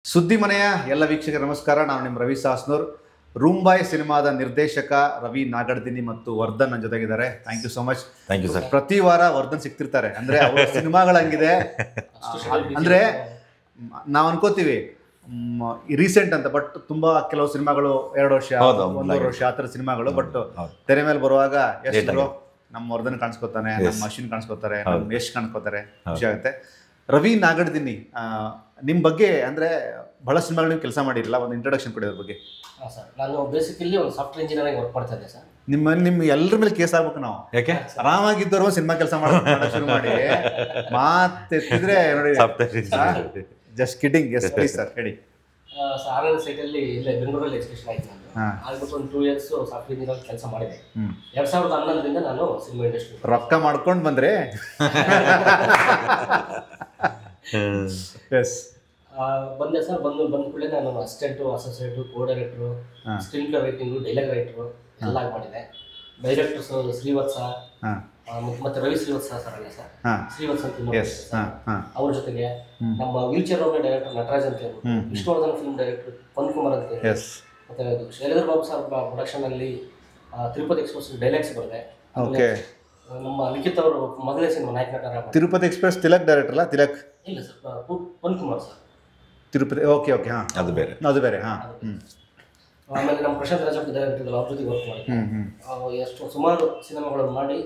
ಸುದ್ದಿ ಮನೆಯ ಎಲ್ಲ ವೀಕ್ಷಕರ ನಮಸ್ಕಾರ. ನಾನು ನಿಮ್ಮ ರವಿ ಸಾಸ್ನೂರ್. ರೂಂಬಾಯ್ ಸಿನಿಮಾದ ನಿರ್ದೇಶಕ ರವಿ ನಾಗಡ್ದಿನಿ ಮತ್ತು ವರ್ಧನ್ ನನ್ನ ಜೊತೆಗಿದ್ದಾರೆ. Thank you so much. Thank you sir. ಪ್ರತಿ ವಾರ ವರ್ಧನ್ ಸಿಗ್ತಿರ್ತಾರೆ. ಅಂದರೆ ಅವ್ರ ಸಿನಿಮಾಗಳಂಗಿದೆ. ಅಂದರೆ ನಾವು ಅನ್ಕೋತೀವಿ ರೀಸೆಂಟ್ ಅಂತ, ಬಟ್ ತುಂಬಾ ಕೆಲವು ಸಿನಿಮಾಗಳು 2 ವರ್ಷ 1.5 ವರ್ಷ ಆ ಥರ ಸಿನಿಮಾಗಳು. ಬಟ್ ತೆರೆ ಮೇಲೆ ಬರುವಾಗ ಎಷ್ಟು ನಮ್ಮ ವರ್ಧನ್ ಕಾಣಿಸ್ಕೊತಾನೆ, ನಮ್ಮ ಅಶ್ವಿನ್ ಕಾಣಿಸ್ಕೊತಾರೆ, ನಮ್ಮ ಯಶ್ ಕಾಣಿಸ್ಕೊತಾರೆ, ಖುಷಿ ಆಗುತ್ತೆ. ರವಿ ನಾಗಡ್ದಿನಿ, ನಿಮ್ಮ ಬಗ್ಗೆ ಅಂದರೆ ಬಹಳ ಸಿನಿಮಾಗಳು ನೀವು ಕೆಲಸ ಮಾಡಿರಲ್ಲ, ಒಂದು ಇಂಟ್ರೊಡಕ್ಷನ್ ಕೊಡಿ ಅದ್ರ ಬಗ್ಗೆ. ಹಾಂ ಸರ್, ನಾನು ಬೇಸಿಕಲಿ ಒಂದು ಸಾಫ್ಟ್ವೇರ್ ಇಂಜಿನಿಯರಿಂಗ್ ವರ್ಕ್ ಮಾಡ್ತಾ ಇದ್ದೆ ಸರ್. ನಿಮ್ಮ ಎಲ್ಲರ ಮೇಲೆ ಕೇಸ್ ಆಗ್ಬೇಕು ನಾವು. ಯಾಕೆ? ಆರಾಮಾಗಿದ್ದವರು ಸಿನಿಮಾ ಕೆಲಸ ಮಾಡೋದು ಶುರು ಮಾಡಿ ಮಾತೆತ್ತಿದ್ರೆ ನೋಡಿ. Just kidding. Yes please sir, ಹೇಳಿ. ಸರ್, ಆರ್ಎಲ್ ಸೈಟಲ್ಲಿ ಇಲ್ಲೇ ಬೆಂಗಳೂರಲ್ಲಿ ಎಜುಕೇಷನ್ ಆಯ್ತು ನಾನು. ಆಗ್ಬಿಟ್ಟು ಒಂದು 2 years ಸಾಫ್ಟ್ವೇರ್ ಇಂಜಿನಿಯರ್ ಕೆಲಸ ಮಾಡಿದೆ. 2011ರಿಂದ ನಾನು ಸಿನಿಮಾ ಇಂಡಸ್ಟ್ರಿ ರೊಕ್ಕ ಮಾಡ್ಕೊಂಡು ಬಂದ್ರೆ. ಎಸ್ ಬಂದೆ ಸರ್. ಬಂದ ಕೂಡಲೇ ನಾನು assistant, associate, co director, screenplay writing, dialogue writer ಎಲ್ಲ ಮಾಡಿದೆ. ಡೈರೆಕ್ಟರ್ಸ್ ಶ್ರೀವತ್ಸ ಮತ್ತೆ ರವಿ ಶ್ರೀವತ್ಸ ಸರ್ ಅಲ್ಲ ಸರ್, ಶ್ರೀವತ್ಸ ಅಂತ ಅವ್ರ ಜೊತೆಗೆ ನಮ್ಮ ವೀಲ್ ಚೇರ್ ಡೈರೆಕ್ಟರ್ ನಟರಾಜ್ ಅಂತ ಹೇಳಿ, ವಿಷ್ಣುವರ್ಧನ್ ಫಿಲ್ಮ್ ಡೈರೆಕ್ಟರ್ ಪವನ್ಕುಮಾರ್ ಅಂತ ಹೇಳಿ, ಮತ್ತೆ ಶೈಲೇಂದ್ರ ಬಾಬು ಸರ್ ಪ್ರೊಡಕ್ಷನ್ ಅಲ್ಲಿ ತಿರುಪತಿ ಎಕ್ಸ್ಪ್ರೆಸ್ ಡೈಲಾಗ್ಸ್ ಬರೆದೆ. ನಮ್ಮ ಲಿಖಿತ್ ಅವರು ಮೊದಲನೇ ಸಿನಿಮಾ ನಾಯಕ ನಟರ ತಿರುಪತಿ ಎಕ್ಸ್ಪ್ರೆಸ್ ತಿಲಕ್ ಡೈರೆಕ್ಟರ್ ಅಲ್ಲ? ತಿಲಕ್ ಇಲ್ಲ sir, Pavankumar sir Tirupati. Okay okay, ಹಾಂ, ಅದು ಬೇರೆ, ಅದು ಬೇರೆ. ಹಾಂ. ಆಮೇಲೆ ನಮ್ಮ ಪ್ರಶಾಂತ್ ರಾಜ್ ಡೈರೆಕ್ಟರ್ ಅವ್ರ ಜೊತೆಗೆ ವರ್ಕ್ ಮಾಡಿದ್ದೆ. ಎಷ್ಟು ಸುಮಾರು ಸಿನಿಮಾಗಳನ್ನು ಮಾಡಿ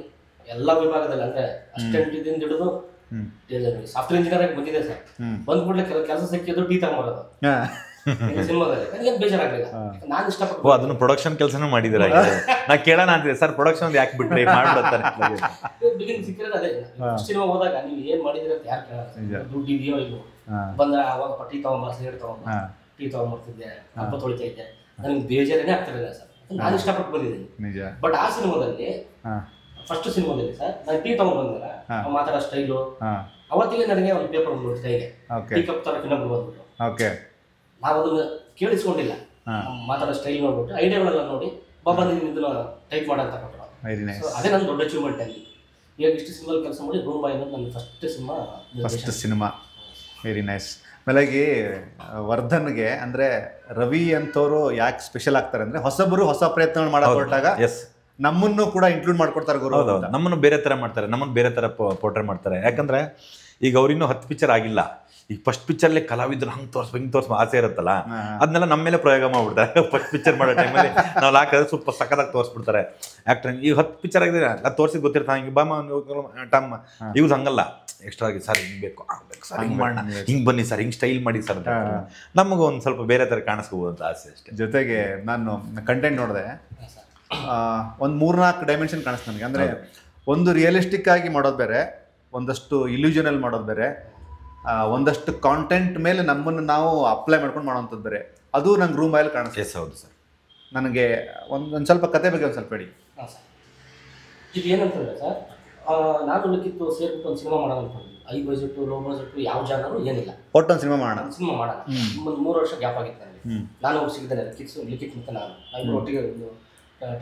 ಎಲ್ಲ ವಿಭಾಗದಲ್ಲಿ, ಅಂದರೆ ಅಸಿಸ್ಟೆಂಟ್ ಹಿಡಿದು ಸಾಫ್ಟ್ವೇರ್ ಇಂಜಿನಿಯರ್ ಬಂದಿದೆ ಸರ್. ಬಂದ್ ಕೂಡಲೇ ಕೆಲಸ ಸಿಕ್ಕಿದ್ದು ಟೀ ತಗೊಂಬರೋದು ಸಿನಿಮಾದಲ್ಲಿ. ನನಗೇನು ಬೇಜಾರಾಗಲಿಲ್ಲ, ನಾನು ಇಷ್ಟಪಟ್ಟು. ಅದನ್ನು ಪ್ರೊಡಕ್ಷನ್ ಕೆಲಸನೂ ಮಾಡಿದ್ದೀರಾ? ನಾ ಕೇಳೋಣ ಅಂತಿದೆ ಸರ್, ಪ್ರೊಡಕ್ಷನ್ ಯಾಕೆ ಬಿಟ್ರಿ ಮಾಡ್ಬಿಡ್ತಾರೆ. ಬಿಗಿನಿಂಗ್ ಸಿಕ್ಕಿರೋದು ಅದೇ. ಸಿನಿಮಾ ಹೋದಾಗ ನೀವು ಏನು ಮಾಡಿದಿರ ಅಂತ ಯಾರು ಕೇಳೋದು, ದುಡ್ಡು ಇದೆಯೋ ಇಲ್ಲೋ. ಬಂದ್ರೆ ಅವಾಗ ಟೀ ತಗೊಂಬ, ಸಿಗರೇಟ್ ತಗೊಂಬ, ಟೀ ತಗೊಂಬರ್ತಿದ್ದೆ, ಹಬ್ಬ ತೊಳಿತಾ ಇದ್ದೆ. ನನಗೆ ಬೇಜಾರೇನೆ ಆಗ್ತಿರಲಿಲ್ಲ ಸರ್, ನಾನು ಇಷ್ಟಪಟ್ಟು ಬಂದಿದ್ದೀನಿ. ಬಟ್ ಆ ಸಿನಿಮಾದಲ್ಲಿ, ಫಸ್ಟ್ ಸಿನಿಮಾದಲ್ಲಿ ಸರ್, ನಾನು ಟೀ ತಗೊಂಡ್ ಬಂದಿಲ್ಲ, ಮಾತಾಡೋ ಸ್ಟೈಲು, ಅವತ್ತಿಗೆ ನನಗೆ ಒಂದು ಪೇಪರ್ ಬಂದ್ಬಿಟ್ಟು ಕೈಗೆ, ಟೀ ಕಪ್ ತರ ಇನ್ನೊಬ್ರು ಬಂದ್ಬಿಟ್ಟು. ನಾವು ಅದನ್ನ ಕೇಳಿಸ್ಕೊಂಡಿಲ್ಲ, ಮಾತಾಡೋ ಸ್ಟೈಲ್ ನೋಡ್ಬಿಟ್ಟು ಐಡಿಯಾಗಳೆಲ್ಲ ನೋಡಿ ಬಾಬಾ ನೀವು ಇದನ್ನ ಟೈಪ್ ಮಾಡಂತ ಕೊಟ್ಟರು. ಅದೇ ನನ್ನ ದೊಡ್ಡ ಅಚೀವ್ಮೆಂಟ್ ಅಲ್ಲಿ. ಈಗ ಇಷ್ಟು ಸಿನಿಮಾ ಕೆಲಸ ಮಾಡಿ ರೂಂಬಾಯ್ ಅನ್ನೋದು ನನ್ನ ಫಸ್ಟ್ ಸಿನಿಮಾ. Very nice. ಮೇಲಾಗಿ ವರ್ಧನ್ಗೆ ಅಂದರೆ ರವಿ ಅಂತವರು ಯಾಕೆ ಸ್ಪೆಷಲ್ ಆಗ್ತಾರೆ ಅಂದರೆ, ಹೊಸಬರು ಹೊಸ ಪ್ರಯತ್ನ ಮಾಡಕ್ಕೆ ಹೊರಟಾಗ ನಮ್ಮನ್ನು ಕೂಡ ಇನ್ಕ್ಲೂಡ್ ಮಾಡ್ಕೊಡ್ತಾರೆ. ಗುರು ನಮ್ಮನ್ನು ಬೇರೆ ಥರ ಮಾಡ್ತಾರೆ, ನಮ್ಮನ್ನು ಬೇರೆ ಥರ ಪೋರ್ಟ್ರೇಟ್ ಮಾಡ್ತಾರೆ. ಯಾಕಂದರೆ ಈಗ ಅವ್ರಿನ್ನೂ 10 ಪಿಕ್ಚರ್ ಆಗಿಲ್ಲ. ಈಗ ಫಸ್ಟ್ ಪಿಕ್ಚರ್ಲಿ ಕಲಾವಿದ್ರು ಹಂಗೆ ತೋರಿಸ್ಬೇಕು ಆಸೆ ಇರುತ್ತಲ್ಲ, ಅದನ್ನೆಲ್ಲ ನಮ್ಮ ಮೇಲೆ ಪ್ರಯೋಗ ಮಾಡ್ಬಿಡ್ತಾರೆ. ಫಸ್ಟ್ ಪಿಕ್ಚರ್ ಮಾಡೋ ಟೈಮಲ್ಲಿ ನಾವು ಹಾಕಿದ್ರೆ ಸ್ವಲ್ಪ ಸಕ್ಕದಾಗಿ ತೋರಿಸ್ಬಿಡ್ತಾರೆ ಆ್ಯಕ್ಟ್ರಿಂಗ್. ಈಗ 10 ಪಿಕ್ಚರ್ ಆಗಿದೆ, ಅದು ತೋರಿಸಿ ಗೊತ್ತಿರ್ತಾನೆ, ಹಿಂಗೆ ಬಾಮ ಟಮ್ ಇವ್ರು ಹಂಗಲ್ಲ. ಎಕ್ಸ್ಟ್ರಾ ಆಗಿ ಸರ್ ಹಿಂಗೆ ಬೇಕು, ಆಗ್ಬೇಕು ಸರ್, ಹಿಂಗೆ ಮಾಡೋಣ, ಹಿಂಗೆ ಬನ್ನಿ ಸರ್, ಹಿಂಗೆ ಸ್ಟೈಲ್ ಮಾಡಿ ಸರ್ ಅಂತ ನಮಗೂ ಒಂದು ಸ್ವಲ್ಪ ಬೇರೆ ಥರ ಕಾಣಿಸ್ಕೋಬೋದು ಅಂತ ಆಸೆ ಅಷ್ಟೇ. ಜೊತೆಗೆ ನಾನು ಕಂಟೆಂಟ್ ನೋಡಿದೆ, ಒಂದು 3-4 ಡೈಮೆನ್ಷನ್ ಕಾಣಿಸ್ತು ನನಗೆ. ಅಂದರೆ ಒಂದು ರಿಯಲಿಸ್ಟಿಕ್ ಆಗಿ ಮಾಡೋದು ಬೇರೆ, ಒಂದಷ್ಟು ಇಲ್ಯೂಷನಲ್ ಮಾಡೋದು ಬೇರೆ, ಒಂದಷ್ಟು ಕಾಂಟೆಂಟ್ ಮೇಲೆ ನಮ್ಮನ್ನು ನಾವು ಅಪ್ಲೈ ಮಾಡ್ಕೊಂಡು ಮಾಡೋವಂಥದ್ದು ಬೇರೆ. ಅದು ನಂಗೆ ರೂಂಬಾಯಲ್ಲಿ ಕಾಣಿಸ್ತದೆ. ಹೌದು ಸರ್. ನನಗೆ ಒಂದು ಸ್ವಲ್ಪ ಕತೆ ಬಗ್ಗೆ ಒಂದು ಸ್ವಲ್ಪ ಹೇಳಿ. ಹಾಂ ಸರ್, ಇದು ಏನಂತಂದರೆ ಸರ್, ನಾನು ಲಿಖಿತ್ತು ಸೇರ್ಬಿಟ್ಟು ಒಂದು ಸಿನಿಮಾ ಮಾಡೋಣ ಅನ್ಕೊಂಡಿದ್ವಿ. ಹೈ ಬಜೆಟ್ಟು, ಲೋ ಬಜೆಟ್ಟು, ಯಾವ ಜಾನರು ಏನಿಲ್ಲ, ಒಟ್ಟೊಂದು ಸಿನಿಮಾ ಮಾಡೋಣ. ಒಂದು 3 ವರ್ಷ ಗ್ಯಾಪ್ ಆಗಿತ್ತು ನನಗೆ. ನಾನು ಅವ್ರು ಸಿಗಿದ್ದೇನೆ, ಲಿಖಿತ್ ಮತ್ತು ನಾನು ಒಟ್ಟಿಗೆ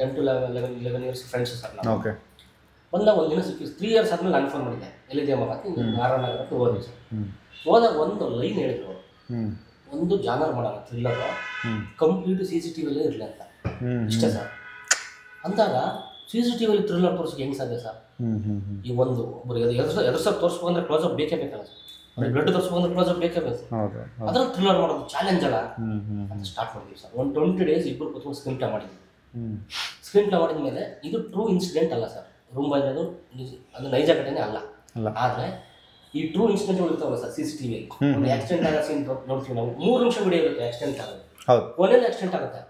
10 to 11 years ಫ್ರೆಂಡ್ಸ್ ಸರ್ ನಾವು. ಓಕೆ. ಬಂದಾಗ ಒಂದು ದಿನ ಸಿಕ್ಕಿ 3 years ಆದಮೇಲೆ ನಾನು ಫೋನ್ ಮಾಡಿದ್ದೆ, ಎಲ್ಲಿದೆ ಮಗ ನಾರಾಯಣನಗರಕ್ಕೆ ಹೋದ್ವಿ ಸರ್. ಹೋದಾಗ ಒಂದು ಲೈನ್ ಹೇಳಿದ್ರು, ಒಂದು ಜಾನರ್ ಮಾಡೋಣ ಥ್ರಿಲ್ಲರ್, ಕಂಪ್ಲೀಟ್ CCTV ಇರಲಿ ಅಂತ. ಇಷ್ಟೇ ಸರ್. ಅಂದಾಗ CCTV ಥ್ರಿಲ್ಲರ್ ತೋರಿಸೋಕೆ ಹೆಂಗೆ ಸಾಧ್ಯ ಸರ್? ಈ ಒಬ್ಬರು ಎದುರ್ಸಕ್ಕೆ ತೋರಿಸ್ಬೇಕಂದ್ರೆ ಕ್ಲೋಸಪ್ ಬೇಕೇ ಬೇಕಲ್ಲ ಸರ್, ಬ್ಲಡ್ ತೋರಿಸ್ಬೇಕಂದ್ರೆ ಕ್ಲೋಸಪ್ ಬೇಕೇ ಬೇಕು. ಅದ್ರಲ್ಲಿ ಥ್ರಿಲ್ಲರ್ ಮಾಡೋದು ಚಾಲೆಂಜ್ ಅಲ್ಲ ಅಂತ ಸ್ಟಾರ್ಟ್ ಮಾಡಿದ್ವಿ ಸರ್. ಒಂದು 20 days ಇಬ್ಬರು ಕೂತ್ಕೊಂಡು ಸ್ಕ್ರೀನ್ ಪ್ಲೇ ಮಾಡಿದ್ವಿ. ಸ್ಕ್ರೀನ್ ಪ್ಲೇ ಮಾಡಿದ ಮೇಲೆ ಇದು ಟ್ರೂ ಇನ್ಸಿಡೆಂಟ್ ಅಲ್ಲ ಸರ್, ರೂಂಬಾಯ್ ಅನ್ನೋದು ಅದು ನೈಜ ಘಟನೆ ಅಲ್ಲ. ಆದರೆ ಈ ಟ್ರೂ ಇನ್ಸಿಡೆಂಟ್ ಇರ್ತಾವಲ್ಲ ಸರ್, CCTV ಒಂದು ಆಕ್ಸಿಡೆಂಟ್ ಆಗೋ ಸೀನ್ ನೋಡ್ತೀವಿ ನಾವು, 3 ನಿಮಿಷ ವಿಡಿಯೋ ಇರುತ್ತೆ ಆಕ್ಸಿಡೆಂಟ್ ಆಗೋದು, ಕೊನೆಯಲ್ಲಿ ಆಕ್ಸಿಡೆಂಟ್ ಆಗುತ್ತೆ.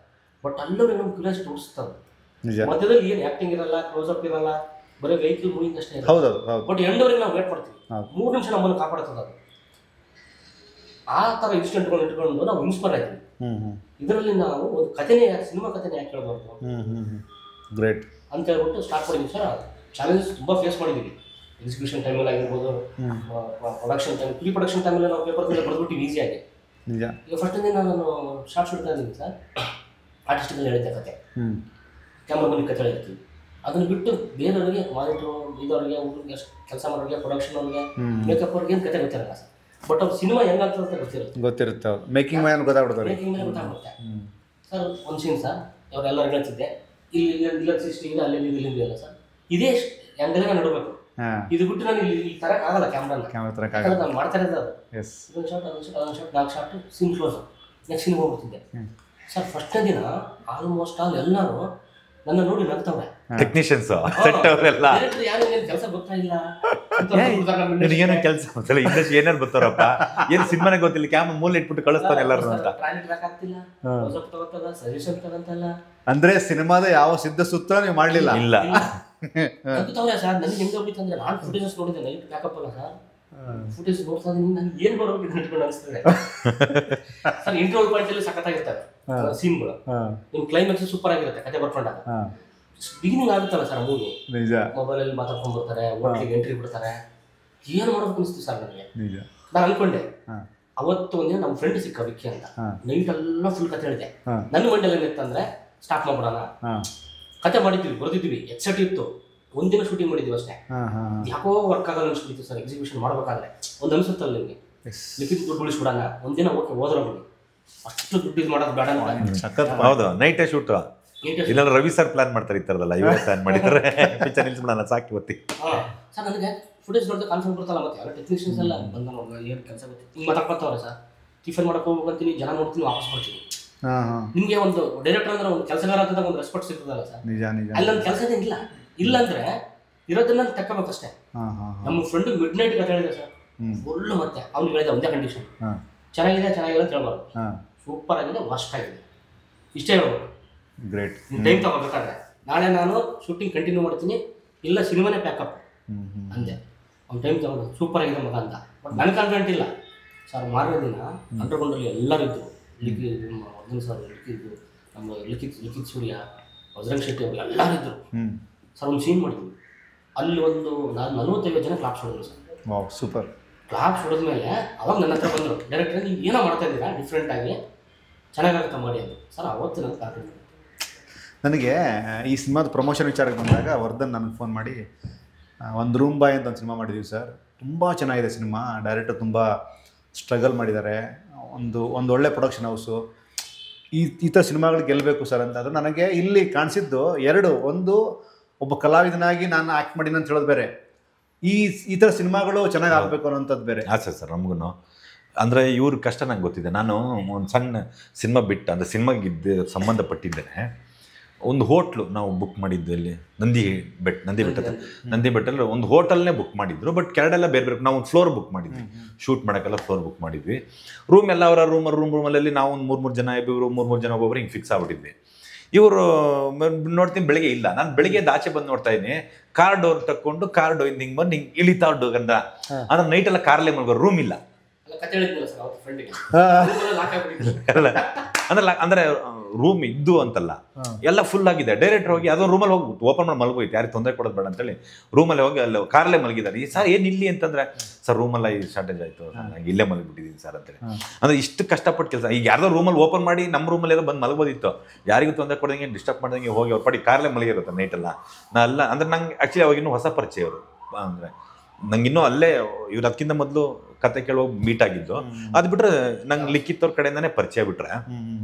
ಬಟ್ ಅಲ್ಲೂ ನಮ್ಮ ಕ್ಯೂರಿಯಾಸಿಟಿ ತೋರಿಸ್ತದೆ. ಮಧ್ಯದಲ್ಲಿ ಏನು ಆ್ಯಕ್ಟಿಂಗ್ ಇರಲ್ಲ, ಕ್ಲೋಸಪ್ ಇರಲ್ಲ, ಬರೀ ವೆಹಿಕಲ್ ಮೂವಿಂಗ್ ಅಷ್ಟೇ ಇರುತ್ತೆ. ಬಟ್ ಎಂಡವರೆಗೆ ನಾವು ವೇಟ್ ಮಾಡ್ತೀವಿ, 3 ನಿಮಿಷ ನಮ್ಮನ್ನು ಕಾಪಾಡ್ತದೆ ಅದು. ಆ ಥರ ಇನ್ಸಿಡೆಂಟ್ಗಳು ಇಟ್ಕೊಂಡು ನಾವು ಇನ್ಸ್ಪೈರ್ ಆಯ್ತೀವಿ. ಇದರಲ್ಲಿ ನಾವು ಒಂದು ಕಥೆನೇ, ಸಿನಿಮಾ ಕಥೆನೇ ಯಾಕೆ ಕೇಳಬಾರ್ದು ಗ್ರೇಟ್ ಅಂತ ಹೇಳ್ಬಿಟ್ಟು ಸ್ಟಾರ್ಟ್ ಮಾಡಿದ್ವಿ ಸರ್. ಚಾಲೆಂಜಸ್ ತುಂಬ ಫೇಸ್ ಮಾಡಿದ್ದೀವಿ. ಎಕ್ಸಿಕ್ಯೂಷನ್ ಟೈಮಲ್ಲಿ ಆಗಿರ್ಬೋದು, ಪ್ರೊಡಕ್ಷನ್ ಟೈಮ್, ಪ್ರೀ ಪ್ರೊಡಕ್ಷನ್ ಟೈಮಲ್ಲಿ ನಾವು ಪೇಪರ್ ಮೇಲೆ ಬರೆದ್ಬಿಟ್ಟಿವಿ ಈಸಿಯಾಗಿ. ಈಗ ಫಸ್ಟ್ ದಿನ ನಾನು ಶಾರ್ಟ್ ಶೂಟ್ ಇದ್ದೀನಿ ಸರ್, ಆರ್ಟಿಸ್ಟ್ಗಳು ಹೇಳಿದ್ದೆ ಕತೆ, ಕ್ಯಾಮ್ರಾಮನ್ಗೆ ಕತೆ ಹೇಳ್ತೀವಿ. ಅದನ್ನು ಬಿಟ್ಟು ಬೇರೆಯವ್ರಿಗೆ, ಮಾನಿಟ್ರು ಇದವ್ರಿಗೆ, ಹುಡುಗರಿಗೆ, ಕೆಲಸ ಮಾಡೋರಿಗೆ, ಪ್ರೊಡಕ್ಷನ್ ಅವ್ರಿಗೆ, ಮೇಕಪ್ ಅವ್ರಿಗೆ ಏನು ಕತೆ ಗೊತ್ತಿರಲ್ಲ ಸರ್. ಬಟ್ ಅವ್ರು ಸಿನಿಮಾ ಹೆಂಗಾಗ್ತದೆ ಅಂತ ಗೊತ್ತಿರುತ್ತೆ. ಗೊತ್ತಿರುತ್ತೆ ಅವ್ರು ಮೇಕಿಂಗ್ ಮ್ಯಾನ್ ಗೊತ್ತಾಗ್ಬಿಡ್ತಾರೆ. ಮೇಕಿಂಗ್ ಮೇಲೆ ಗೊತ್ತಾಗುತ್ತೆ. ಸರ್ ಒಂದು ಸೀನ್ ಸರ್ ಅವರೆಲ್ಲರೂ ಹೇಳ್ತಿದ್ದೆ ಇಲ್ಲಿ ಸಿಸ್ಟಿ ಇದೆ ಅಲ್ಲಿ ಇಲ್ಲಿಂದ ಸರ್ ಇದೇ ಹೆಂಗಲೇ ನಾನು ನೋಡಬೇಕು. ಇದು ಬಿಟ್ಟು ನಾನು ಇಲ್ಲಿ ತರಕ್ಕೆ ಆಗಲ್ಲ ಕ್ಯಾಮ್ರಾ ನಾನು ಮಾಡ್ತಾ ಇರೋದು ಅದು. ಇದೊಂದು ಶಾಟ್ ಅದೊಂದು shot 4 shot scene close. Next scene ಹೋಗ್ಬಿಡ್ತಿದ್ದೆ ಸರ್. ಫಸ್ಟ್ನೇ ದಿನ ಆಲ್ಮೋಸ್ಟ್ ಆಲ್ ಎಲ್ಲರೂ ನನ್ನ ನೋಡಿ ನಗ್ತವ್ರೆ. ಟೆಕ್ನಿಷಿಯನ್ಸ್ ಸೆಟ್ ಅವರೆಲ್ಲ ಯಾರು ಕೆಲಸ ಗೊತ್ತಾಗಿಲ್ಲ ಏನೋ ಕೆಲಸ ಇಂಡಸ್ಟ್ರಿ ಏನಾರು ಬರ್ತಾರಪ್ಪ ಏನು ಸಿನಿಮಾನೇ ಗೊತ್ತಿಲ್ಲ ಕ್ಯಾಮ್ರಾ ಮೂಲೆ ಇಟ್ಬಿಟ್ಟು ಕಳಿಸ್ತಾನೆ ಎಲ್ಲರೂ ಅಂತ. ಅಂದ್ರೆ ಸಿನಿಮಾದ ಯಾವ ಸಿದ್ಧ ಸೂತ್ರ ನೀವು ಮಾಡ್ಲಿಲ್ಲ? ಇಲ್ಲ ಸರ್. ನನಗೆ ಹೆಂಗೆ ಹೋಗ್ಬಿತ್ತಂದ್ರೆ ನಾನು ಫುಟೇಜಸ್ ನೋಡಿದ್ದೆ ನೈಟ್ ಬ್ಯಾಕಪ್ ಅಲ್ಲ ಸರ್. ಫುಟೇಜ್ ನೋಡ್ತಾ ಇದ್ದೀನಿ ನನಗೆ ಏನು ಬರೋದು ಇಟ್ಕೊಂಡು ಅನಿಸ್ತದೆ ಸರ್. ಇಂಟರ್ವಲ್ ಪಾಯಿಂಟ್ ಅಲ್ಲಿ ಸಖತ್ತಾಗಿರ್ತವೆ ಸೀನ್ಗಳು. ನಿಮ್ ಕ್ಲೈಮ್ಯಾಕ್ಸ್ ಸೂಪರ್ ಆಗಿರುತ್ತೆ ಕತೆ ಬರ್ಕೊಂಡಾಗ. ಬಿಗಿನಿಂಗ್ ಆಗುತ್ತಲ್ಲ ಸರ್ ಮೂವಿ, ಮೊಬೈಲಲ್ಲಿ ಮಾತಾಡ್ಕೊಂಡು ಬರ್ತಾರೆ, ಹೋಟ್ಲಿಗೆ ಎಂಟ್ರಿ ಬಿಡ್ತಾರೆ, ಏನು ಮಾಡೋದು ಅನಿಸ್ತು ಸರ್ ನನಗೆ. ನಾನು ಅನ್ಕೊಂಡೆ ಅವತ್ತು ಒಂದಿನ ನಮ್ಮ ಫ್ರೆಂಡ್ ಸಿಕ್ಕ ವಿಕ್ಕಿ ಅಂತ, ನೈಟ್ ಎಲ್ಲ ಫುಲ್ ಕತೆ ಹೇಳಿದೆ. ನನ್ನ ಮಂಡಲ ಏನಿತ್ತಂದ್ರೆ ಸ್ಟಾರ್ಟ್ ಮಾಡ್ಬಿಡೋಣ ಕತೆ ಮಾಡಿದ್ವಿ, ಬರ್ದಿದ್ವಿ, ಎಕ್ಸೆಟ್ ಇತ್ತು. ಒಂದಿನ ಶೂಟಿಂಗ್ ಮಾಡಿದ್ವಿ ಅಷ್ಟೇ. ಯಾಕೋ ವರ್ಕ್ ಆಗಲ್ಲ ಅನ್ಸ್ಬಿಟ್ಟಿತ್ತು ಸರ್. ಎಕ್ಸಿಬಿಷನ್ ಮಾಡ್ಬೇಕಾದ್ರೆ ಒಂದು ಅನ್ಸುತ್ತಲ್ಲ ನಿಮಗೆ, ಲಿಖಿತ ದುಡ್ಡು ಉಳಿಸ್ಬಿಡೋಣ ಒಂದಿನ ಓಕೆ ಹೋದ್ರೋಗ್ಲಿ, ಅಷ್ಟು ದುಡ್ಡು ಇದು ಮಾಡೋದು ಬೇಡ. ಹೌದು ನೈಟೇ ಶೂಟ್ ಇಲ್ಲ ರವಿ ಸರ್ ಪ್ಲಾನ್ ಮಾಡ್ತಾರೆ ಈ ಥರದಲ್ಲ, ಇವರೇ ಪ್ಲಾನ್ ಮಾಡಿದ್ದಾರೆ ಪಿಕ್ಚರ್ ನಿಲ್ಸ್ಬಿಡೋಣ ಸಾಕಿ ಗೊತ್ತಿ ಸರ್. ನನಗೆ ಫುಟೇಜ್ ನೋಡಿದ್ರೆ ಕಾನ್ಫಿಡೆಂಟ್ ಬರ್ತಲ್ಲ, ಮತ್ತೆ ಎಲ್ಲ ಟೆಕ್ನಿಷಿಯನ್ಸ್ ಎಲ್ಲ ಬಂದ ಏನು ಕೆಲಸ ಗೊತ್ತಿ ಹಿಂಗೆ ಮಾತಾಡ್ಕೊತಾವ್ರೆ ಸರ್. ಟಿಫನ್ ಮಾಡಕ್ಕೆ ಹೋಗ್ಬೇಕಂತೀನಿ, ಜನ ನೋಡ್ತೀನಿ, ವಾಪಸ್ ಬರ್ತೀನಿ. ನಿಮಗೆ ಒಂದು ಡೈರೆಕ್ಟರ್ ಅಂದ್ರೆ ಒಂದು ಕೆಲಸಗಾರ ಅಂತ ಒಂದು ರೆಸ್ಪೆಕ್ಟ್ ಸಿಗ್ತದಲ್ಲ ಸರ್. ಅಲ್ಲೊಂದು ಕೆಲಸನೇ ಇಲ್ಲ ಅಂದ್ರೆ ಇರೋದನ್ನ ತಕ್ಕಬೇಕಷ್ಟೇ. ನಮ್ಮ ಫ್ರೆಂಡ್ ಮಿಡ್ ನೈಟ್ ಕತೆ ಹೇಳಿದೆ ಸರ್ ಫುಲ್ಲು. ಮತ್ತೆ ಅವ್ನಿಗೆ ಹೇಳಿದೆ ಒಂದೇ ಕಂಡೀಷನ್, ಚೆನ್ನಾಗಿದೆ ಚೆನ್ನಾಗಿಲ್ಲ ಅಂತ ಹೇಳ್ಬಾರ್ದು, ಸೂಪರ್ ಆಗಿದೆ ವರ್ಸ್ಟ್ ಆಗಿದೆ ಇಷ್ಟೇ ಹೇಳ್ಬೋದು. ಗ್ರೇಟ್. ಟೈಮ್ ತಗೋಬೇಕಾದ್ರೆ ನಾಳೆ ನಾನು ಶೂಟಿಂಗ್ ಕಂಟಿನ್ಯೂ ಮಾಡ್ತೀನಿ, ಇಲ್ಲ ಸಿನಿಮಾನೇ ಪ್ಯಾಕಪ್ ಅಂದೆ. ಅವ್ನು ಟೈಮ್ ತಗೊಂಡು ಸೂಪರ್ ಆಗಿದೆ ಮಗ ಅಂತ. ಬಟ್ ನನಗೆ ಕಾನ್ಫಿಡೆಂಟ್ ಇಲ್ಲ ಸರ್. ಮಾರನೇ ದಿನ ಅಂಡರ್ಗ್ರೌಂಡಲ್ಲಿ ಎಲ್ಲರೂ ಇದ್ದರು. ವರ್ಧನ್ ಸರ್ ಲಿಖಿದ್ದು, ನಮ್ಮ ಲಿಖಿತ್ ಸೂರ್ಯ, ಬಜರಂಗ್ ಶೆಟ್ಟಿ ಅವರು ಎಲ್ಲರೂ ಇದ್ದರು ಸರ್. ಒಂದು ಸೀನ್ ಮಾಡಿದ್ವಿ ಅಲ್ಲಿ, ಒಂದು 45 ಜನ ಕ್ಲಾಪ್ಸ್ ಹೊಡೆದ್ರು ಸರ್. ಸೂಪರ್. ಕ್ಲಾಪ್ಸ್ ಹೊಡೆದ್ಮೇಲೆ ಅವಾಗ ನನ್ನ ಹತ್ರ ಬಂದರು, ಡೈರೆಕ್ಟರ್ ನೀವು ಏನೋ ಮಾಡ್ತಾ ಇದ್ದೀರಾ ಡಿಫ್ರೆಂಟಾಗಿ, ಚೆನ್ನಾಗಾಗುತ್ತೆ ಮಾಡಿ ಅಂತ ಸರ್. ಅವತ್ತು ನನಗೆ ಕಾನ್ಫಿಡೆಂಟ್. ನನಗೆ ಈ ಸಿನಿಮಾದ ಪ್ರಮೋಷನ್ ವಿಚಾರಕ್ಕೆ ಬಂದಾಗ ವರ್ಧನ್ ನನಗೆ ಫೋನ್ ಮಾಡಿ, ಒಂದು ರೂಮ್ ಬಾಯ್ ಅಂತ ಒಂದು ಸಿನಿಮಾ ಮಾಡಿದ್ದೀವಿ ಸರ್, ತುಂಬ ಚೆನ್ನಾಗಿದೆ ಸಿನಿಮಾ, ಡೈರೆಕ್ಟರ್ ತುಂಬ ಸ್ಟ್ರಗಲ್ ಮಾಡಿದ್ದಾರೆ, ಒಂದು ಒಳ್ಳೆ ಪ್ರೊಡಕ್ಷನ್ ಹೌಸು, ಈ ಥರ ಸಿನಿಮಾಗಳು ಗೆಲ್ಲಬೇಕು ಸರ್ ಅಂತ. ಅದು ನನಗೆ ಇಲ್ಲಿ ಕಾಣಿಸಿದ್ದು ಒಂದು ಒಬ್ಬ ಕಲಾವಿದನಾಗಿ ನಾನು ಆ್ಯಕ್ಟ್ ಮಾಡೀನಿ ಅಂತ ಹೇಳೋದು ಬೇರೆ, ಈ ಥರ ಸಿನಿಮಾಗಳು ಚೆನ್ನಾಗಿ ಆಗಬೇಕು ಅನ್ನೋಂಥದ್ದು ಬೇರೆ. ಆಸೆ ಸರ್ ನಮಗೂ. ಅಂದರೆ ಇವ್ರ ಕಷ್ಟ ನಂಗೆ ಗೊತ್ತಿದೆ. ನಾನು ಒಂದು ಸಣ್ಣ ಸಿನಿಮಾ ಬಿಟ್ಟು ಅಂದರೆ ಸಿನಿಮಾಗಿದ್ದ ಸಂಬಂಧಪಟ್ಟಿದ್ದೇನೆ. ಒಂದು ಹೋಟ್ಲು ನಾವು ಬುಕ್ ಮಾಡಿದ್ದು ಇಲ್ಲಿ ನಂದಿ ಬೆಟ್ಟಲ್ಲಿ ಒಂದು ಹೋಟೆಲ್ನೇ ಬುಕ್ ಮಾಡಿದ್ರು. ಬಟ್ ಕೆರಡೆಲ್ಲ ಬೇರೆ ನಾವು ಒಂದು ಫ್ಲೋರ್ ಬುಕ್ ಮಾಡಿದ್ವಿ, ಶೂಟ್ ಮಾಡೋಕ್ಕೆಲ್ಲ ಫ್ಲೋರ್ ಬುಕ್ ಮಾಡಿದ್ವಿ. ರೂಮ್ ಎಲ್ಲ ಅವರ ರೂಮಲ್ಲಿ ನಾವು ಒಂದು 3 ಜನ ಇಬ್ಬರು 3 ಜನ ಒಬ್ಬೊಬ್ಬರು ಹಿಂಗೆ ಫಿಕ್ಸ್ ಆಗ್ಬಿಟ್ಟಿದ್ವಿ. ಇವರು ನೋಡ್ತೀನಿ ಬೆಳಿಗ್ಗೆ ಇಲ್ಲ, ನಾನು ಬೆಳಿಗ್ಗೆ ಆಚೆ ಬಂದು ನೋಡ್ತಾ ಇದ್ದೀನಿ, ಕಾರ್ ಡೋರ್ ತಕ್ಕೊಂಡು ಕಾರ್ ಡೋರ್ ಹಿಂಗೆ ಬಂದು ಹಿಂಗೆ ಇಳಿತಾ ಅಂತ. ಅಂದ್ರೆ ನೈಟೆಲ್ಲ ಕಾರ್ಲೇ ಮಲ್ಗೋ, ರೂಮ್ ಇಲ್ಲ ಅಂದ್ರೆ ರೂಮ್ ಇದ್ದು ಅಂತಲ್ಲ, ಎಲ್ಲ ಫುಲ್ ಆಗಿದೆ. ಡೈರೆಕ್ಟರ್ ಹೋಗಿ ಅದೊಂದು ರೂಮಲ್ಲಿ ಹೋಗ್ಬಿಟ್ಟು ಓಪನ್ ಮಾಡಿ ಮಲ್ಗೋಯ್ತು, ಯಾರಿಗೆ ತೊಂದರೆ ಕೊಡೋದು ಬೇಡ ಅಂತೇಳಿ ರೂಮಲ್ಲಿ ಹೋಗಿ ಅಲ್ಲಿ ಕಾರಲ್ಲೇ ಮಲಗಿದ್ದಾರೆ. ಈ ಸರ್ ಏನು ಇಲ್ಲಿ ಅಂತಂದ್ರೆ, ಸರ್ ರೂಮಲ್ಲ ಈ ಶಾರ್ಟೇಜ್ ಆಯಿತು, ನಂಗೆ ಇಲ್ಲೇ ಮಲಗಿಬಿಟ್ಟಿದ್ದೀನಿ ಸರ್ ಅಂತೇಳಿ. ಅಂದರೆ ಇಷ್ಟು ಕಷ್ಟಪಟ್ಟು ಕೆಲಸ. ಈಗ ಯಾರ್ದೋ ರೂಮಲ್ಲಿ ಓಪನ್ ಮಾಡಿ ನಮ್ಮ ರೂಮಲ್ಲಿ ಎಲ್ಲ ಬಂದು ಮಲಗೋದಿತ್ತು, ಯಾರಿಗೂ ತೊಂದರೆ ಕೊಡೋದಂಗೆ ಡಿಸ್ಟರ್ಬ್ ಮಾಡ್ದಂಗೆ ಹೋಗಿ ಅವ್ರ ಪಾಡಿ ಕಾರಲ್ಲೇ ಮಲಗಿರುತ್ತೆ ನೈಟೆಲ್ಲ. ನಾ ಅಲ್ಲ ಅಂದ್ರೆ ನಂಗೆ ಆ್ಯಕ್ಚುಲಿ ಅವಾಗಿನ್ನೂ ಹೊಸ ಪರಿಚಯ ಅವರು. ಅಂದರೆ ನಂಗಿನ್ನೂ ಅಲ್ಲೇ ಇವ್ರು ಅದಕ್ಕಿಂತ ಮೊದಲು ಕತೆ ಕೇಳೋಗಿ ಮೀಟ್ ಆಗಿದ್ದು. ಅದು ಬಿಟ್ರೆ ನಂಗೆ ಲಿಖಿತವ್ರ ಕಡೆಯಿಂದನೇ ಪರಿಚಯ ಬಿಟ್ರೆ,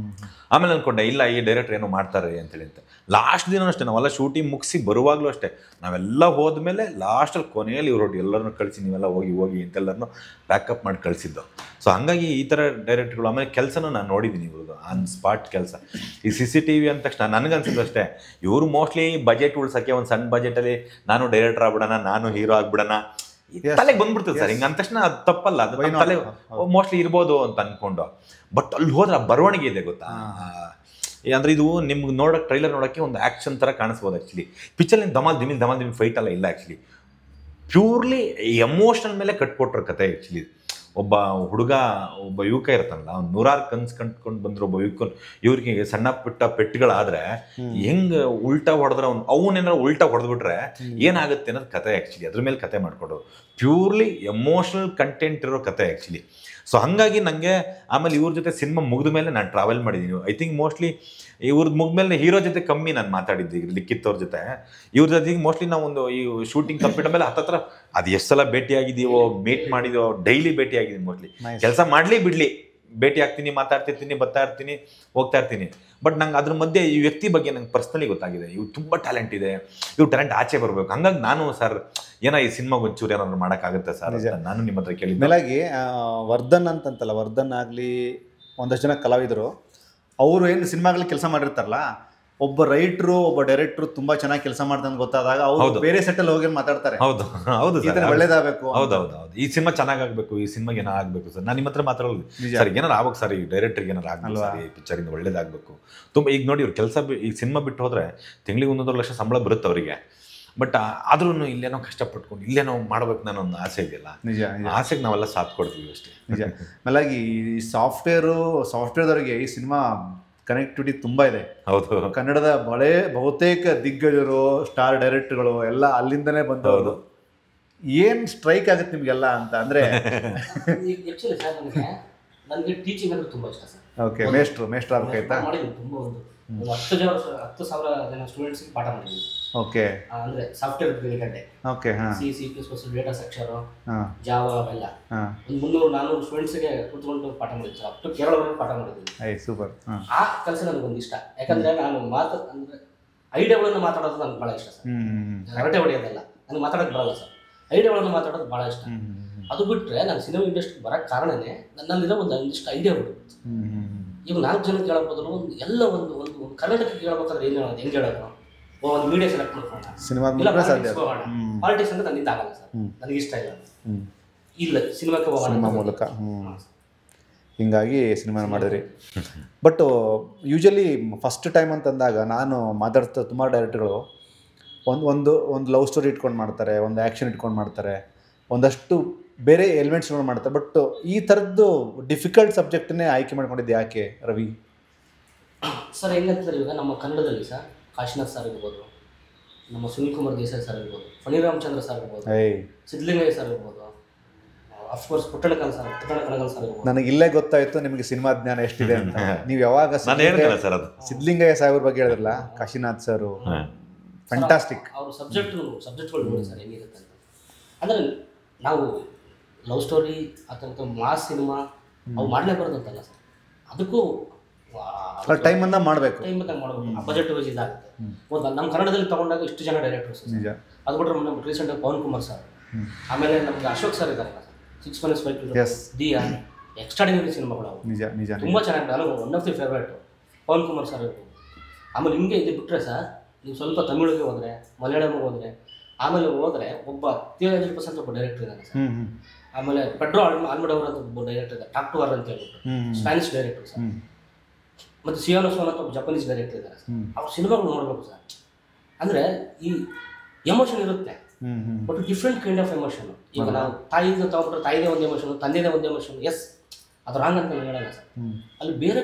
ಆಮೇಲೆ ಅನ್ಕೊಂಡೆ ಇಲ್ಲ ಈ ಡೈರೆಕ್ಟರ್ ಏನೋ ಮಾಡ್ತಾರೆ ಅಂತೇಳಿ ಅಂತ. ಲಾಸ್ಟ್ ದಿನ ಅಷ್ಟೇ ನಾವೆಲ್ಲ ಶೂಟಿಂಗ್ ಮುಗಿಸಿ ಬರುವಾಗಲೂ ಅಷ್ಟೇ, ನಾವೆಲ್ಲ ಹೋದ್ಮೇಲೆ ಲಾಸ್ಟಲ್ಲಿ ಕೊನೆಯಲ್ಲಿ ಇವ್ರು ಎಲ್ಲರನ್ನೂ ಕಳಿಸಿ ನೀವೆಲ್ಲ ಹೋಗಿ ಅಂತೆಲ್ಲರನ್ನೂ ಪ್ಯಾಕಪ್ ಮಾಡಿ ಕಳಿಸಿದ್ದು. ಸೊ ಹಂಗಾಗಿ ಈ ಥರ ಡೈರೆಕ್ಟರ್ಗಳು. ಆಮೇಲೆ ಕೆಲಸನೂ ನಾನು ನೋಡಿದ್ದೀನಿ ಇವ್ರದ್ದು ಆನ್ ಸ್ಪಾಟ್ ಕೆಲಸ. ಈ CCTV ಅಂದ ತಕ್ಷಣ ನನಗನ್ಸಿದ್ದು ಅಷ್ಟೇ, ಇವರು ಮೋಸ್ಟ್ಲಿ ಬಜೆಟ್ ಉಳ್ಸೋಕ್ಕೆ ಒಂದು ಸಣ್ಣ ಬಜೆಟಲ್ಲಿ ನಾನು ಡೈರೆಕ್ಟರ್ ಆಗ್ಬಿಡೋಣ, ನಾನು ಹೀರೋ ಆಗ್ಬಿಡೋಣ ತಲೆಗೆ ಬಂದ್ಬಿಡ್ತದೆ ಸರ್. ಹಿಂಗೆ ಅಂದ ತಕ್ಷಣ ಅದು ತಪ್ಪಲ್ಲ, ಅದು ತಲೆ ಮೋಸ್ಟ್ಲಿ ಇರ್ಬೋದು ಅಂತ ಅನ್ಕೊಂಡು. ಬಟ್ ಅಲ್ಲಿ ಹೋದ್ರೆ ಬರವಣಿಗೆ ಇದೆ ಗೊತ್ತಾ. ಅಂದರೆ ಇದು ನಿಮ್ಗೆ ಟ್ರೈಲರ್ ನೋಡೋಕ್ಕೆ ಒಂದು ಆ್ಯಕ್ಷನ್ ಥರ ಕಾಣಿಸ್ಬೋದು. ಆ್ಯಕ್ಚುಲಿ ಪಿಕ್ಚರ್ಲಿ ಧಮಾಲ್ ದಿಮಿಲ್ ಫೈಟ್ ಎಲ್ಲ ಇಲ್ಲ. ಆ್ಯಕ್ಚುಲಿ ಪ್ಯೂರ್ಲಿ ಎಮೋಷನಲ್ ಮೇಲೆ ಕಟ್ಕೊಟ್ರ ಕತೆ. ಆ್ಯಕ್ಚುಲಿ ಒಬ್ಬ ಯುವಕ ಇರ್ತಾನಲ್ಲ, ಅವ್ನು 100 ಕನ್ಸು ಕಂಡ್ಕೊಂಡು ಬಂದ್ರು ಒಬ್ಬ ಇವ್ರಿಗೆ ಸಣ್ಣ ಪುಟ್ಟ ಪೆಟ್ಟುಗಳಾದ್ರೆ ಹೆಂಗೆ ಉಲ್ಟಾ ಹೊಡೆದ್ರೆ ಅವನೇನಾರು ಉಲ್ಟಾ ಹೊಡೆದ್ಬಿಟ್ರೆ ಏನಾಗುತ್ತೆ ಅನ್ನೋದು ಕತೆ. ಆ್ಯಕ್ಚುಲಿ ಅದ್ರ ಮೇಲೆ ಕತೆ ಮಾಡ್ಕೊಡೋದು ಪ್ಯೂರ್ಲಿ ಎಮೋಷನಲ್ ಕಂಟೆಂಟ್ ಇರೋ ಕತೆ ಆ್ಯಕ್ಚುಲಿ. ಸೊ ಹಾಗಾಗಿ ನನಗೆ ಆಮೇಲೆ ಇವ್ರ ಜೊತೆ ಸಿನಿಮಾ ಮುಗಿದ ಮೇಲೆ ನಾನು ಟ್ರಾವೆಲ್ ಮಾಡಿದ್ದೀನಿ. ಐ ಥಿಂಕ್ ಮೋಸ್ಟ್ಲಿ ಇವ್ರದ್ದು ಮುಗಿದ್ಮೇಲೆ ಹೀರೋ ಜೊತೆ ಕಮ್ಮಿ ನಾನು ಮಾತಾಡಿದ್ದೆ ಈಗ ಲಿಖಿತ್ ಅವ್ರ ಜೊತೆ. ಇವ್ರ ಜೊತೆಗೆ ಮೋಸ್ಟ್ಲಿ ನಾವು ಒಂದು ಈ ಶೂಟಿಂಗ್ ಕಂಪ್ಲೀಟ್ ಮೇಲೆ ಹತ್ತತ್ರ ಅದು ಎಷ್ಟು ಸಲ ಭೇಟಿ ಆಗಿದ್ದೀವೋ, ಮೀಟ್ ಮಾಡಿದೀವೋ, ಡೈಲಿ ಭೇಟಿ ಆಗಿದ್ದೀನಿ. ಮೋಸ್ಟ್ಲಿ ಕೆಲಸ ಮಾಡಲಿ ಬಿಡಲಿ ಭೇಟಿ ಆಗ್ತೀನಿ, ಮಾತಾಡ್ತಿರ್ತೀನಿ, ಬರ್ತಾ ಇರ್ತೀನಿ, ಹೋಗ್ತಾ ಇರ್ತೀನಿ. ಬಟ್ ನಂಗೆ ಅದ್ರ ಮಧ್ಯೆ ಈ ವ್ಯಕ್ತಿ ಬಗ್ಗೆ ನಂಗೆ ಪರ್ಸ್ನಲಿ ಗೊತ್ತಾಗಿದೆ, ಇವ್ರು ತುಂಬ ಟ್ಯಾಲೆಂಟ್ ಇದೆ, ಇವ್ರು ಟ್ಯಾಲೆಂಟ್ ಆಚೆ ಬರಬೇಕು. ಹಂಗಾಗಿ ನಾನು ಸರ್ ಏನೋ ಈ ಸಿನಿಮಾಗೆ ಒಂಚೂರು ಏನಾದ್ರು ಮಾಡೋಕ್ಕಾಗುತ್ತೆ ಸರ್ ನಾನು ನಿಮ್ಮ ಹತ್ರ ಕೇಳಿದ್ದೆ. ಮೇಲಾಗಿ ವರ್ಧನ್ ಅಂತಂತಲ್ಲ, ವರ್ಧನ್ ಆಗಲಿ ಒಂದಷ್ಟು ಜನ ಕಲಾವಿದರು ಅವರು ಏನು ಸಿನಿಮಾಗಳಲ್ಲಿ ಕೆಲಸ ಮಾಡಿರ್ತಾರಲ್ಲ, ಒಬ್ಬ ರೈಟ್ರು ಒಬ್ಬ ಡೈರೆಕ್ಟ್ರು ತುಂಬಾ ಚೆನ್ನಾಗಿ ಕೆಲಸ ಮಾಡ್ತಾನೆ ಗೊತ್ತಾದಾಗ ಅವ್ರು ಬೇರೆ ಸೆಟ್ಟಲ್ಲಿ ಹೋಗಿ ಮಾತಾಡ್ತಾರೆ. ಹೌದು ಹೌದು ಸರ್, ಒಳ್ಳೇದಾಗಬೇಕು. ಹೌದೌದು ಹೌದು, ಈ ಸಿನಿಮಾ ಚೆನ್ನಾಗಾಗಬೇಕು, ಈ ಸಿನಿಮಾಗೆ ಏನೋ ಆಗಬೇಕು ಸರ್. ನಾನು ನಿಮ್ಮ ಹತ್ರ ಮಾತಾಡೋದು ಸರ್, ಏನಾರು ಆಗ್ಬೇಕು ಸರ್, ಈ ಡೈರೆಕ್ಟರ್ಗೆ ಏನಾರು ಆಗಲ್ಲ ಸರ್, ಈ ಪಿಕ್ಚರಿಂದ ಒಳ್ಳೇದಾಗಬೇಕು ತುಂಬ. ಈಗ ನೋಡಿ ಇವ್ರು ಕೆಲಸ ಈ ಸಿನಿಮಾ ಬಿಟ್ಟು ಹೋದ್ರೆ ತಿಂಗಳಿಗೆ 1.5 ಲಕ್ಷ ಸಂಬಳ ಬರುತ್ತೆ ಅವರಿಗೆ. ಬಟ್ ಆದ್ರೂ ಇಲ್ಲೇನೋ ಕಷ್ಟಪಟ್ಕೊಂಡು ಇಲ್ಲೇನೋ ಮಾಡ್ಬೇಕು ನಾನು ಒಂದು ಆಸೆ ಇದೆಯಲ್ಲ, ನಿಜ ಆಸೆಗೆ ನಾವೆಲ್ಲ ಸಾಥ್ ಕೊಡ್ತೀವಿ ಅಷ್ಟೇ. ನಿಜ. ಮೇಲಾಗಿ ಈ ಸಾಫ್ಟ್ವೇರ್ದವರಿಗೆ ಈ ಸಿನಿಮಾ ಕನೆಕ್ಟಿವಿಟಿ ತುಂಬ ಇದೆ. ಹೌದು, ಕನ್ನಡದ ಬಹುತೇಕ ದಿಗ್ಗಜರು, ಸ್ಟಾರ್ ಡೈರೆಕ್ಟರ್ಗಳು ಎಲ್ಲ ಅಲ್ಲಿಂದನೇ ಬಂದವರು. ಏನ್ ಸ್ಟ್ರೈಕ್ ಆಗುತ್ತೆ ನಿಮ್ಗೆಲ್ಲ ಅಂತ ಅಂದ್ರೆ ಆಕ್ಚುಲಿ ಸರ್ ನನಗೆ ಟೀಚಿಂಗ್ ಅಂದ್ರೆ ತುಂಬಾ ಇಷ್ಟ ಸರ್. ಓಕೆ, ಮೇಷ್ಟ್ರು ಆಗ್ಬೇಕಾಯ್ತಾ? ಮಾಡಿದ್ದೀನಿ ತುಂಬ, ಒಂದು 10,000 ಜನ ಸ್ಟೂಡೆಂಟ್ಸ್ಗೆ ಪಾಠ ಮಾಡಿದ್ದೀನಿ. ಓಕೆ, ಅಂದ್ರೆ ಸಾಫ್ಟ್ವೇರ್ ಗಂಟೆ, okay, C++, data structure, Java ಅವೆಲ್ಲ ಒಂದು 300-400 ಸ್ಟೂಡೆಂಟ್ಸ್ಗೆ ಕೂತ್ಕೊಂಡು ಪಾಠ ಮಾಡಿದ್ದೀನಿ. ಅಪ್ ಟು ಕೇರಳವರೆಗೂ ಪಾಠ ಮಾಡಿದ್ದೀನಿ. ಸೂಪರ್. ಆ ಕೆಲಸ ನನಗೊಂದು ಇಷ್ಟ, ಯಾಕಂದ್ರೆ ನಾನು ಅಂದ್ರೆ ಐಡಿಯಾಗಳನ್ನು ಮಾತಾಡೋದು ನನಗೆ ಭಾಳ ಇಷ್ಟ ಸರ್. ಹರಟೆ ಹೊಡೆಯೋದಲ್ಲ, ನನಗೆ ಮಾತಾಡೋದು ಬರಲ್ಲ ಸರ್, ಐಡಿಯಾಗಳನ್ನು ಮಾತಾಡೋದು ಭಾಳ ಇಷ್ಟ. ಅದು ಬಿಟ್ಟರೆ ನಾನು ಸಿನಿಮಾ ಇಂಡಸ್ಟ್ರಿಗೆ ಬರೋಕ್ಕೆ ಕಾರಣನೇ ನನ್ನಲ್ಲಿರೋ ಒಂದಿಷ್ಟು ಐಡಿಯಾ ಬಿಡುತ್ತೆ. ಈಗ 4 ಜನ ಕೇಳೋ ಬದಲು ಎಲ್ಲ ಒಂದು ಕರ್ನಾಟಕಕ್ಕೆ ಕೇಳಬೇಕಾದ್ರೆ ಏನು ಹೇಳೋದು, ಹೆಂಗೆ ಹೇಳೋದು, ಒಂದು ಮೀಡಿಯಾ ಸೆಲೆಕ್ಟ್ ಮಾಡ್ಕೊಳ್ಳೋಣ, ಪಾಲಿಟಿಕ್ಸ್ ಅಂದ್ರೆ ನನ್ನಿಂದ ಆಗಲ್ಲ ಸರ್, ನನಗೆ ಇಷ್ಟ ಇಲ್ಲ ಸಿನಿಮಾಕ್ಕೆ ಹೋಗೋಣ ಮೂಲಕ. ಹಿಂಗಾಗಿ ಸಿನಿಮಾ ಮಾಡಿದ್ರಿ. ಬಟ್ ಯೂಶಲಿ ಫಸ್ಟ್ ಟೈಮ್ ಅಂತಂದಾಗ ನಾನು ಮಾತಾಡ್ತಾ ತುಂಬ ಡೈರೆಕ್ಟರ್ಗಳು ಒಂದು ಲವ್ ಸ್ಟೋರಿ ಇಟ್ಕೊಂಡು ಮಾಡ್ತಾರೆ, ಒಂದು ಆ್ಯಕ್ಷನ್ ಇಟ್ಕೊಂಡು ಮಾಡ್ತಾರೆ, ಒಂದಷ್ಟು ಬೇರೆ ಎಲಿಮೆಂಟ್ಸ್ಗಳು ಮಾಡ್ತಾರೆ. ಬಟ್ ಈ ಥರದ್ದು ಡಿಫಿಕಲ್ಟ್ ಸಬ್ಜೆಕ್ಟನ್ನೇ ಆಯ್ಕೆ ಮಾಡ್ಕೊಂಡಿದ್ದು ಯಾಕೆ ರವಿ ಸರ್? ಹೆಂಗಂತಾರೆ ಇವಾಗ ನಮ್ಮ ಕನ್ನಡದಲ್ಲಿ ಸರ್ ಕಾಶಿನಾಥ್ ಸರ್ ಇರ್ಬೋದು, ನಮ್ಮ ಸುನೀಲ್ ಕುಮಾರ್ ದೇಸಾಯಿ ಸರ್ ಇರ್ಬೋದು, ಫಣಿ ರಾಮಚಂದ್ರ ಸರ್ ಇರ್ಬೋದು, ಸಿದ್ಧಲಿಂಗಯ್ಯ ಸರ್ ಇರ್ಬೋದು, ಅಫ್ಕೋರ್ಸ್ ಪುಟ್ಟಣ ಕನಗಲ್ ಸರ್ ಇರ್ಬೋದು. ನನಗೆ ಇಲ್ಲೇ ಗೊತ್ತಾಯ್ತು ನಿಮಗೆ ಸಿನಿಮಾ ಜ್ಞಾನ ಎಷ್ಟಿದೆ ಅಂತ. ನೀವು ಯಾವಾಗ ಸಿದ್ಧಲಿಂಗಯ್ಯ ಸಾಹೇಬ್ರ ಬಗ್ಗೆ ಹೇಳಿದ್ರಲ್ಲ, ಕಾಶಿನಾಥ್ ಸರ್ ಫ್ಯಾಂಟಾಸ್ಟಿಕ್. ಅವ್ರ ಸಬ್ಜೆಕ್ಟ್ಗಳು ನೋಡಿ ಸರ್ ಹೆಂಗಿರುತ್ತೆ ಅಂತ. ಅಂದರೆ ನಾವು ಲವ್ ಸ್ಟೋರಿ ಅಥವಾ ಮಾಸ್ ಸಿನಿಮಾ ಅವು ಮಾಡಲೇಬಾರ್ದು ಅಂತಲ್ಲ ಸರ್, ಅದಕ್ಕೂ ಟೈಮನ್ನ ಮಾಡಬೇಕು, ಆ ಬಜೆಟ್ ವೈಸ್ ಇದಾಗುತ್ತೆ. ನಮ್ಮ ಕನ್ನಡದಲ್ಲಿ ತಗೊಂಡಾಗ ಇಷ್ಟು ಜನ ಡೈರೆಕ್ಟರ್ಸ್, ಅದು ಬಿಟ್ಟರೆ ನಮ್ಮ ರೀಸೆಂಟಾಗಿ ಪವನ್ ಕುಮಾರ್ ಸರ್, ಆಮೇಲೆ ನಮ್ಗೆ ಅಶೋಕ್ ಸರ್ ಇದ್ದಾರೆ, 6 Minutes ದಿಯಾ, ಎಕ್ಸ್ಟ್ರಾಡಿನರಿ ಸಿನಿಮಾಗಳು ತುಂಬ ಚೆನ್ನಾಗಿದೆ. ನನಗೆ one of the favourite Pavan Kumar sir ಇರ್ಬೋದು. ಆಮೇಲೆ ಹಿಂಗೆ ಇದು ಬಿಟ್ಟರೆ ಸರ್, ನೀವು ಸ್ವಲ್ಪ ತಮಿಳಿಗೆ ಹೋದರೆ, ಮಲಯಾಳಂಗೆ ಹೋದರೆ, ಆಮೇಲೆ ಹೋದರೆ ಒಬ್ಬ 75% ಒಬ್ಬ ಡೈರೆಕ್ಟರ್ ಇದ್ದಾನೆ ಸರ್. ಆಮೇಲೆ ಪೆಡ್ರೋ ಆಲ್ಮಡೋರ್ ಅಂತ ಒಬ್ಬ ಡೈರೆಕ್ಟರ್ ಇದ್ದಾರೆ, ಟಾಕ್ ಟು ವರ್ ಅಂತ ಹೇಳ್ಬಿಟ್ಟು ಸ್ಪ್ಯಾನಿಷ್ ಡೈರೆಕ್ಟರ್ ಸರ್. ಮತ್ತು ಸಿಯಾನೋ ಸೋನ್ ಅಂತ ಒಬ್ಬ ಜಪಾನೀಸ್ ಡೈರೆಕ್ಟರ್ ಇದ್ದಾರೆ ಸರ್. ಅವ್ರ ಸಿನಿಮಾಗಳು ನೋಡಬೇಕು ಸರ್. ಅಂದರೆ ಈ ಎಮೋಷನ್ ಇರುತ್ತೆ, but different kind of emotion. ಈಗ ನಾವು ತಾಯಿಯಿಂದ ತಗೊಂಡ್ರೆ ತಾಯಿದೇ ಒಂದು ಎಮೋಷನ್, ತಂದೆದೇ ಒಂದು ಎಮೋಷನ್. ಎಸ್, ಅದು ರಾಂಗ್ ಅಂತ ಹೇಳಲ್ಲ ಸರ್. ಅಲ್ಲಿ ಬೇರೆ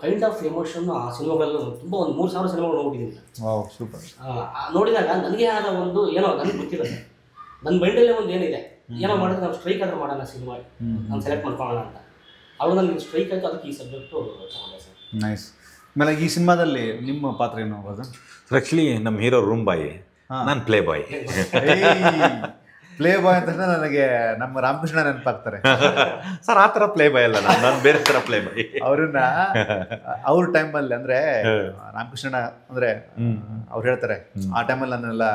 ಕೈಂಡ್ ಆಫ್ ಎಮೋಷನ್ ಆ ಸಿನಿಮಾಗಳೆಲ್ಲ ತುಂಬ ಒಂದು 3,000 ಸಿನಿಮಾಗಳು ನೋಡಿದ್ದೀನಿ ಸರ್. ನೋಡಿದಾಗ ನನಗೆ ಆದ ಒಂದು ಏನೋ ನನಗೆ ಗೊತ್ತಿಲ್ಲ ಸರ್, ನನ್ನ ಮೈಂಡಲ್ಲೇ ಒಂದು ಏನಿದೆ, ಏನೋ ಮಾಡಿದ್ರೆ ನಾವು ಸ್ಟ್ರೈಕ್ ಆದ್ರೆ ಮಾಡೋಣ ಸಿನಿಮಾ, ನಾನು ಸೆಲೆಕ್ಟ್ ಮಾಡ್ಕೊಳ್ಳೋಣ ಅಂತ. ಅವಾಗ ನನಗೆ ಸ್ಟ್ರೈಕ್ ಆಯಿತು, ಅದಕ್ಕೆ ಈ ಸಬ್ಜೆಕ್ಟು ತಗೊಂಡೆ ಸರ್. ನೈಸ್. ಆಮೇಲೆ ಈ ಸಿನಿಮಾದಲ್ಲಿ ನಿಮ್ಮ ಪಾತ್ರ ಏನು ಸರ್? ಆ್ಯಕ್ಚುಲಿ ನಮ್ಮ ಹೀರೋ ರೂಮ್ ಬಾಯ್, ನಾನು ಪ್ಲೇ ಬಾಯ್. ಪ್ಲೇ ಬಾಯ್ ಅಂತಂದ್ರೆ ನನಗೆ ನಮ್ಮ ರಾಮಕೃಷ್ಣ ನೆನಪಾಗ್ತಾರೆ ಸರ್. ಆ ಥರ ಪ್ಲೇ ಬಾಯ್ ಅಲ್ಲ, ನಾನು ಬೇರೆ ಥರ ಪ್ಲೇ ಬಾಯ್. ಅವ್ರನ್ನ ಅವ್ರ ಟೈಮಲ್ಲಿ ಅಂದ್ರೆ ರಾಮಕೃಷ್ಣ ಅಂದ್ರೆ ಅವ್ರು ಹೇಳ್ತಾರೆ, ಆ ಟೈಮಲ್ಲಿ ನಾನೆಲ್ಲ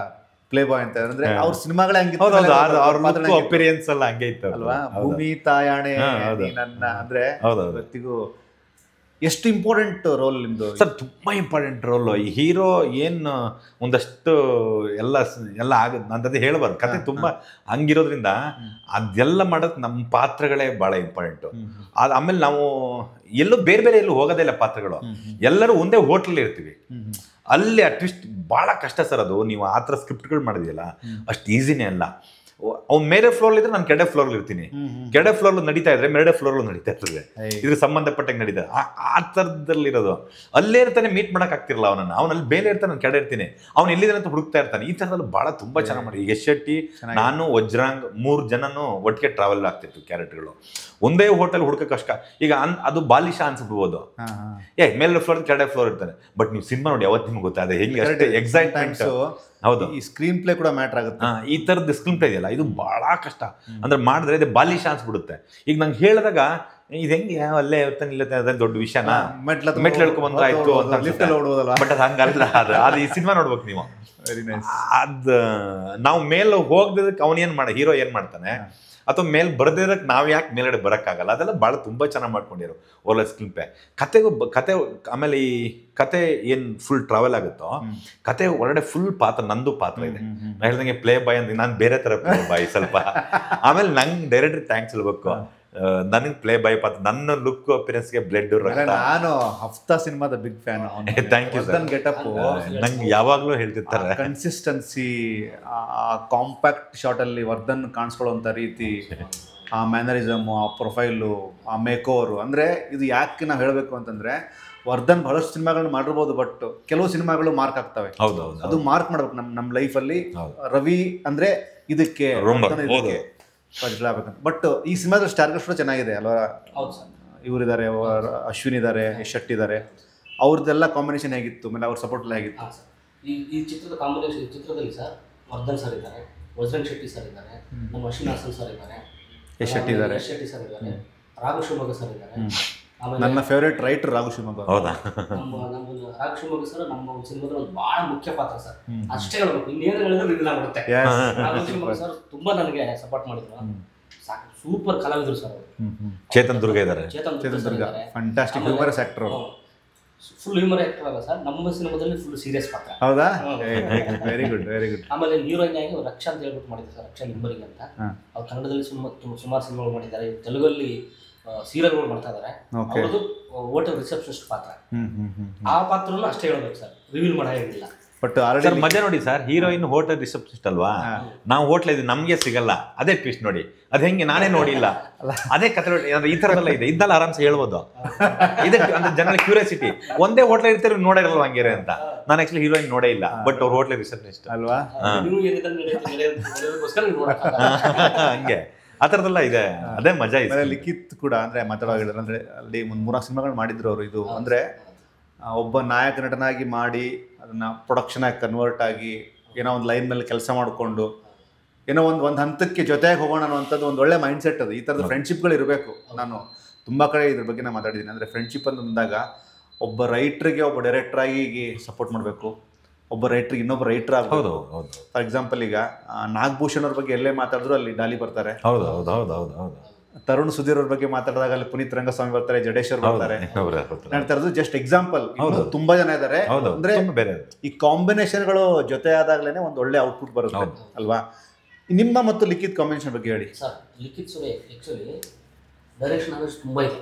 ಪ್ಲೇ ಬಾಯ್ ಅಂತ ಅಂದ್ರೆ ಅವ್ರ ಸಿನಿಮಾಗಳೇ ಹಂಗಿತ್ತು, ಅಪಿರಿಯನ್ಸ್ ಎಲ್ಲ ಹಂಗೆ ಇತ್ತು ಅಲ್ವಾ? ಭೂಮಿ ತಾಯಾಣೆ ನನ್ನ ಅಂದ್ರೆ ವ್ಯಕ್ತಿಗೂ ಎಷ್ಟು ಇಂಪಾರ್ಟೆಂಟ್ ರೋಲ್ ನಿಮ್ದು ಸರ್? ತುಂಬ ಇಂಪಾರ್ಟೆಂಟ್ ರೋಲು. ಈ ಹೀರೋ ಏನು ಒಂದಷ್ಟು ಎಲ್ಲ ಆಗ ಅಂತದೇ ಹೇಳ್ಬಾರ್ದು, ಕತೆ ತುಂಬ ಹಂಗಿರೋದ್ರಿಂದ ಅದೆಲ್ಲ ಮಾಡೋದು ನಮ್ಮ ಪಾತ್ರಗಳೇ ಭಾಳ ಇಂಪಾರ್ಟೆಂಟು. ಆಮೇಲೆ ನಾವು ಎಲ್ಲೂ ಬೇರೆ ಬೇರೆ ಎಲ್ಲೂ ಹೋಗೋದೇ ಇಲ್ಲ ಪಾತ್ರಗಳು, ಎಲ್ಲರೂ ಒಂದೇ ಹೋಟ್ಲಲ್ಲಿ ಇರ್ತೀವಿ. ಅಲ್ಲಿ ಅಟ್ಲೀಸ್ಟ್ ಭಾಳ ಕಷ್ಟ ಸರ್ ಅದು. ನೀವು ಆ ಥರ ಸ್ಕ್ರಿಪ್ಟ್ಗಳು ಮಾಡಿದೆಯಲ್ಲ, ಅಷ್ಟು ಈಸಿನೇ ಅಲ್ಲ. ಅವ್ನು ಮೇರೆ ಫ್ಲೋರ್ ಇದ್ರೆ ನಾನು ಕೆಡೆ ಫ್ಲೋರ್ ಇರ್ತೀನಿ, ಕೆಡೆ ಫ್ಲೋರ್ ನಡೀತಾ ಇದ್ರೆ ಮೇರೆ ಫ್ಲೋರ್ ನಡೀತಾ ಇರ್ತದೆ, ಇದ್ರ ಸಂಬಂಧಪಟ್ಟಂಗೆ ನಡೀತಾ ಆ ಥರದಲ್ಲಿರೋದು. ಅಲ್ಲೇ ಇರ್ತಾನೆ, ಮೀಟ್ ಮಾಡಕ್ ಆಗ್ತಿರಲ್ಲ ಅವನನ್ನ, ಅವನಲ್ಲಿ ಬೇಲೆ ಇರ್ತಾನೆ, ನಾನು ಕೆಡೆ ಇರ್ತೀನಿ, ಅವ್ನು ಎಲ್ಲಿದ್ದಾನೆ ಅಂತ ಹುಡುಕ್ತಾ ಇರ್ತಾನೆ. ಈ ಥರದಲ್ಲಿ ಭಾಳ ತುಂಬಾ ಚೆನ್ನಾಗಿ ಮಾಡಿ. ಈಗ ಯಶ್ ಶೆಟ್ಟಿ, ನಾನು, ವಜ್ರಾಂಗ್ 3 ಜನನು ಒಟ್ಟಿಗೆ ಟ್ರಾವೆಲ್ ಆಗ್ತಿತ್ತು ಕ್ಯಾರೆಕ್ಟರ್ಗಳು. ಒಂದೇ ಹೋಟೆಲ್ ಹುಡುಕ ಕಷ್ಟ. ಈಗ ಅದು ಬಾಲಿಶ ಅನ್ಸ್ಬಿಡ್ಬೋದು, ಮೇಲೆ ಫ್ಲೋರ್ ಕೆಳಗಡೆ ಫ್ಲೋರ್ ಇರ್ತಾನೆ. ಬಟ್ ನೀವು ಸಿನಿಮಾ ನೋಡಿ ಅವತ್ತು ನಿಮ್ಗೆ ಗೊತ್ತಾದೆ ಹೆಂಗೆ ಅಷ್ಟೇ ಎಕ್ಸೈಟ್ಮೆಂಟ್. ಹೌದು, ಈ ಸ್ಕ್ರೀನ್ ಪ್ಲೇ ಕೂಡ ಮ್ಯಾಟರ್ ಆಗುತ್ತೆ. ಈ ಥರದ್ದು ಸ್ಕ್ರೀನ್ ಪ್ಲೇ ಇದೆಯಲ್ಲ, ಇದು ಬಹಳ ಕಷ್ಟ. ಅಂದ್ರೆ ಮಾಡಿದ್ರೆ ಇದು ಬಾಲಿಶ ಅನ್ಸ್ಬಿಡುತ್ತೆ. ಈಗ ನಂಗೆ ಹೇಳಿದಾಗ ಇದು ಹೆಂಗೆ ಅಲ್ಲೇ ಇರ್ತಾನೆ ಇಲ್ಲತ್ತೆ, ಅದೇ ದೊಡ್ಡ ವಿಷಯನ ಮೆಟ್ಲು ಹೇಳ್ಕೊಂಡ್ ಬಂದ್ರೆ ಆಯ್ತು ಅಂತ. ಬಟ್ ಅದು ಹಂಗಲ್ಲ, ಅದು ಈ ಸಿನಿಮಾ ನೋಡ್ಬೇಕು ನೀವು. ಅದ್ ನಾವು ಮೇಲೆ ಹೋಗ್ದಕ್ಕೆ ಅವನೇನ್ ಹೀರೋ ಏನ್ ಮಾಡ್ತಾನೆ, ಅಥವಾ ಮೇಲ್ ಬರ್ದಿದ್ದಕ್ಕೆ ನಾವು ಯಾಕೆ ಮೇಲ್ಗಡೆ ಬರೋಕ್ಕಾಗಲ್ಲ, ಅದೆಲ್ಲ ಭಾಳ ತುಂಬ ಚೆನ್ನಾಗಿ ಮಾಡ್ಕೊಂಡಿರೋ ಒಳ್ಳೆ ಸ್ಕ್ರೀನ್ ಪ್ಲೇ. ಕತೆ ಆಮೇಲೆ ಈ ಕತೆ ಏನು ಫುಲ್ ಟ್ರಾವೆಲ್ ಆಗುತ್ತೋ, ಕತೆ ಒಳಗಡೆ ಫುಲ್ ಪಾತ್ರ, ನಂದು ಪಾತ್ರ ಇದೆ. ನಾನು ಹೇಳ್ದಂಗೆ ಪ್ಲೇ ಬಾಯ್ ಅಂತ, ನಾನು ಬೇರೆ ಥರ ಪ್ಲೇ ಬಾಯ್ ಸ್ವಲ್ಪ. ಆಮೇಲೆ ನಂಗೆ ಡೈರೆಕ್ಟ್ರಿ ಥ್ಯಾಂಕ್ಸ್ ಹೇಳ್ಬೇಕು, ನನಗೆ ಪ್ಲೇ ಬಾಯ್ ಪಾತ್ರ, ನನ್ನ ಲುಕ್ ಅಪಿಯರೆನ್ಸ್ಗೆ ಬ್ಲಡ್. ನಾನು ಹಫ್ತಾ ಸಿನಿಮಾದ big fan. Thank you sir. Getup ನಂಗೆ ಯಾವಾಗಲೂ ಹೇಳ್ತಿರ್ತಾರೆ, ಕನ್ಸಿಸ್ಟೆನ್ಸಿ, ಕಾಂಪ್ಯಾಕ್ಟ್ ಶಾರ್ಟ್ ಅಲ್ಲಿ ವರ್ಧನ್ ಕಾಣಿಸ್ಕೊಳ್ಳುವಂಥ ರೀತಿ, ಆ ಮ್ಯಾನರಿಸಮ್, ಆ ಪ್ರೊಫೈಲು, ಆ ಮೇಕ್ ಓವರು. ಅಂದರೆ ಇದು ಯಾಕೆ ನಾವು ಹೇಳಬೇಕು ಅಂತಂದರೆ, ವರ್ಧನ್ ಬಹಳಷ್ಟು ಸಿನಿಮಾಗಳನ್ನ ಮಾಡಿರ್ಬೋದು, ಬಟ್ ಕೆಲವು ಸಿನಿಮಾಗಳು ಮಾರ್ಕ್ ಆಗ್ತವೆ. ಹೌದೌದು, ಅದು ಮಾರ್ಕ್ ಮಾಡ್ಬೇಕು ನಮ್ಮ ಲೈಫಲ್ಲಿ. ರವಿ ಅಂದರೆ ಇದಕ್ಕೆ ಆಗ್ಬೇಕಂತ. ಬಟ್ ಈ ಸಿನಿಮಾದ ಸ್ಟಾರ್ಗಸ್ಟ್ ಕೂಡ ಚೆನ್ನಾಗಿದೆ ಅಲ್ವಾ? ಇವರಿದ್ದಾರೆ, ಅಶ್ವಿನ್ ಇದ್ದಾರೆ, ಯಶ್ ಶೆಟ್ಟಿ ಇದ್ದಾರೆ, ಅವ್ರದ್ದೆಲ್ಲ ಕಾಂಬಿನೇಷನ್ ಹೇಗಿತ್ತು, ಆಮೇಲೆ ಅವ್ರ ಸಪೋರ್ಟ್ ಎಲ್ಲ ಹೇಗಿತ್ತು? ಈ ಚಿತ್ರದ ಕಾಂಬಿನೇಷನ್, ಈ ಚಿತ್ರದಲ್ಲಿ ಸರ್ ವರ್ಧನ್ ಸರ್ ಇದ್ದಾರೆ, ವಜ್ರಂಗ್ ಶೆಟ್ಟಿ ಸರ್ ಇದ್ದಾರೆ, ನಮ್ಮ ಅಶ್ವಿನ್ ಹಾಸನ್ ಸರ್ ಇದ್ದಾರೆ, ಯಶ್ ಶೆಟ್ಟಿ ಇದ್ದಾರೆ, ಸರ್ ಇದ್ದಾರೆ, ರಾಘು ಶಿವಮೊಗ್ಗ ಸರ್ ಇದ್ದಾರೆ. ನನ್ನ ಫೇವ್ರೇಟ್ ರೈಟರ್ ರಾಘು ಶಿವಮೊಗ್ಗ. ಹೌದಾ? ನಮ್ಮ ರಾಘು ಶಿವಮೊಗ್ಗ ಸರ್ ನಮ್ಮ ಸಿನಿಮಾದಲ್ಲಿ ಒಂದು ಬಹಳ ಮುಖ್ಯ ಪಾತ್ರ ಸರ್. ಅಷ್ಟೇ ಹೇಳ್ಬೇಕು, ಇನ್ನೇನು ಹೇಳಿದ್ರೆ ರಿವೀಲ್ ಆಗುತ್ತೆ. ರಾಘು ಶಿವಮೊಗ್ಗ ಸರ್ ತುಂಬಾ ನನಗೆ ಸಪೋರ್ಟ್ ಮಾಡಿದ್ರು. ಸಾಕು, ಸೂಪರ್ ಕಲಾವಿದರು ಸರ್ ಅವರು. ಚೇತನ್ ದುರ್ಗ ಇದ್ದಾರೆ, Chetan Durga fantastic humorous actor. Full humour actor ಅಲ್ಲ ಸರ್, ನಮ್ಮ ಸಿನಿಮಾದಲ್ಲಿ ಫುಲ್ ಸೀರಿಯಸ್ ಪಾತ್ರ. ಹೌದಾ? Very good, very good. ಆಮೇಲೆ ಹೀರೋಯಿನ್ ಆಗಿ ರಕ್ಷಾ ಅಂತ ಹೇಳ್ಬಿಟ್ಟು ಮಾಡಿದ್ರು ಸರ್, ರಕ್ಷಾ ನಿಂಬರಿಗೆ ಅಂತ. ಅವ್ರು ಕನ್ನಡದಲ್ಲಿ ಸುಮಾರು ಸಿನಿಮಾಗಳು ಮಾಡಿದ್ದಾರೆ, ತೆಲುಗಲ್ಲಿ ಸೀರಿಯಲ್ಗಳು ಮಾಡ್ತಾ ಇದ್ದಾರೆ. ಅವ್ರದ್ದು ಹೋಟೆಲ್ ರಿಸೆಪ್ಷನಿಸ್ಟ್ ಪಾತ್ರ. ಆ ಪಾತ್ರನೂ ಅಷ್ಟೇ ಹೇಳ್ಬೇಕು ಸರ್, ರಿವೀಲ್ ಮಾಡಂಗಿಲ್ಲ. ಬಟ್ ಸರ್ ಮಜಾ ನೋಡಿ ಸರ್, ಹೀರೋಯಿನ್ ಹೋಟೆಲ್ ರಿಸೆಪ್ಷನಿಸ್ಟ್ ಅಲ್ವಾ, ನಾವು ಹೋಟ್ಲ್ ಇದು ನಮ್ಗೆ ಸಿಗಲ್ಲ, ಅದೇ ಟ್ವಿಸ್ಟ್ ನೋಡಿ. ಅದ್ ಹೆಂಗೆ ನಾನೇ ನೋಡಿಲ್ಲ, ಅದೇ ಕತೆ ನೋಡಿ. ಅಂದ್ರೆ ಈ ತರದೆಲ್ಲ ಇದೆ, ಇದ್ದಲ್ಲ ಆರಾಮ್ಸೆ ಹೇಳ್ಬೋದು. ಇದಕ್ಕೆ ಅಂದ್ರೆ ಜನರಲ್ ಕ್ಯೂರಿಯಾಸಿಟಿ, ಒಂದೇ ಹೋಟ್ಲ್ ಇರ್ತಾರೆ ನೋಡಿರಲ್ವ ಹಂಗಿರೆ ಅಂತ. ನಾನು ಆಕ್ಚುಲಿ ಹೀರೋಯಿನ್ ನೋಡೇ ಇಲ್ಲ, ಬಟ್ ಅವ್ರ ಹೋಟ್ಲ್ ರಿಸೆಪ್ಷನಿಸ್ಟ್ ಅಲ್ವಾ, ಹಂಗೆ ಆ ಥರದೆಲ್ಲ ಇದೆ, ಅದೇ ಮಜಾ ಇದೆ. ಲಿಖಿತ್ ಕೂಡ ಅಂದ್ರೆ ಮಾತಾಡೋಗಿದ್ದಾರೆ, ಅಂದ್ರೆ ಅಲ್ಲಿ 3-4 ಸಿನಿಮಾಗಳು ಮಾಡಿದ್ರು ಅವರು. ಇದು ಅಂದ್ರೆ ಒಬ್ಬ ನಾಯಕ ನಟನಾಗಿ ಮಾಡಿ ಅದನ್ನ ಪ್ರೊಡಕ್ಷನ್ ಆಗಿ ಕನ್ವರ್ಟ್ ಆಗಿ ಏನೋ ಒಂದು ಲೈನ್ ಮೇಲೆ ಕೆಲಸ ಮಾಡಿಕೊಂಡು ಏನೋ ಒಂದು ಹಂತಕ್ಕೆ ಜೊತೆಗೆ ಹೋಗೋಣ ಅನ್ನೋವಂಥದ್ದು ಒಂದು ಒಳ್ಳೆ ಮೈಂಡ್ ಸೆಟ್ ಅದು. ಈ ಥರದ ಫ್ರೆಂಡ್ಶಿಪ್ಗಳು ಇರಬೇಕು. ನಾನು ತುಂಬ ಕಡೆ ಇದ್ರ ಬಗ್ಗೆ ನಾನು ಮಾತಾಡಿದ್ದೀನಿ. ಅಂದರೆ ಫ್ರೆಂಡ್ಶಿಪ್ ಅಂತ ಬಂದಾಗ ಒಬ್ಬ ರೈಟ್ರಿಗೆ ಒಬ್ಬ ಡೈರೆಕ್ಟರ್ ಆಗಿ ಸಪೋರ್ಟ್ ಮಾಡಬೇಕು, ಒಬ್ಬ ರೈಟ್ರಿಗೆ ಇನ್ನೊಬ್ಬ ರೈಟರ್ ಆಗ್ಬೋದು. ಫಾರ್ ಎಕ್ಸಾಂಪಲ್ ಈಗ ನಾಗಭೂಷಣ್ ಅವ್ರ ಬಗ್ಗೆ ಎಲ್ಲೇ ಮಾತಾಡಿದ್ರು ಅಲ್ಲಿ ಡಾಲಿ ಬರ್ತಾರೆ. ತರುಣ್ ಸುಧೀರ್ ಅವ್ರ ಬಗ್ಗೆ ಮಾತಾಡಿದಾಗ ಅಲ್ಲಿ ಪುನೀತ್ ರಂಗಸ್ವಾಮಿ ಬರ್ತಾರೆ, ಜಡೇಶ್ವರ್ ಬರ್ತಾರೆ. ಹೇಳ್ತಾ ಇರೋದು ಜಸ್ಟ್ ಎಕ್ಸಾಂಪಲ್. ತುಂಬಾ ಜನ ಇದ್ದಾರೆ. ಅಂದ್ರೆ ಈ ಕಾಂಬಿನೇಷನ್ಗಳು ಜೊತೆ ಆದಾಗ್ಲೇನೆ ಒಂದು ಒಳ್ಳೆ ಔಟ್ಪುಟ್ ಬರುತ್ತೆ ಅಲ್ವಾ? ನಿಮ್ಮ ಮತ್ತು ಲಿಖಿತ್ ಕಾಂಬಿನೇಷನ್ ಬಗ್ಗೆ ಹೇಳಿ ಸರ್. ಲಿಖಿತ್ ಸರ್ ಆಕ್ಚುಲಿ ಡೈರೆಕ್ಷನ್ ನಾಲೆಜ್ ತುಂಬಾ ಇದೆ.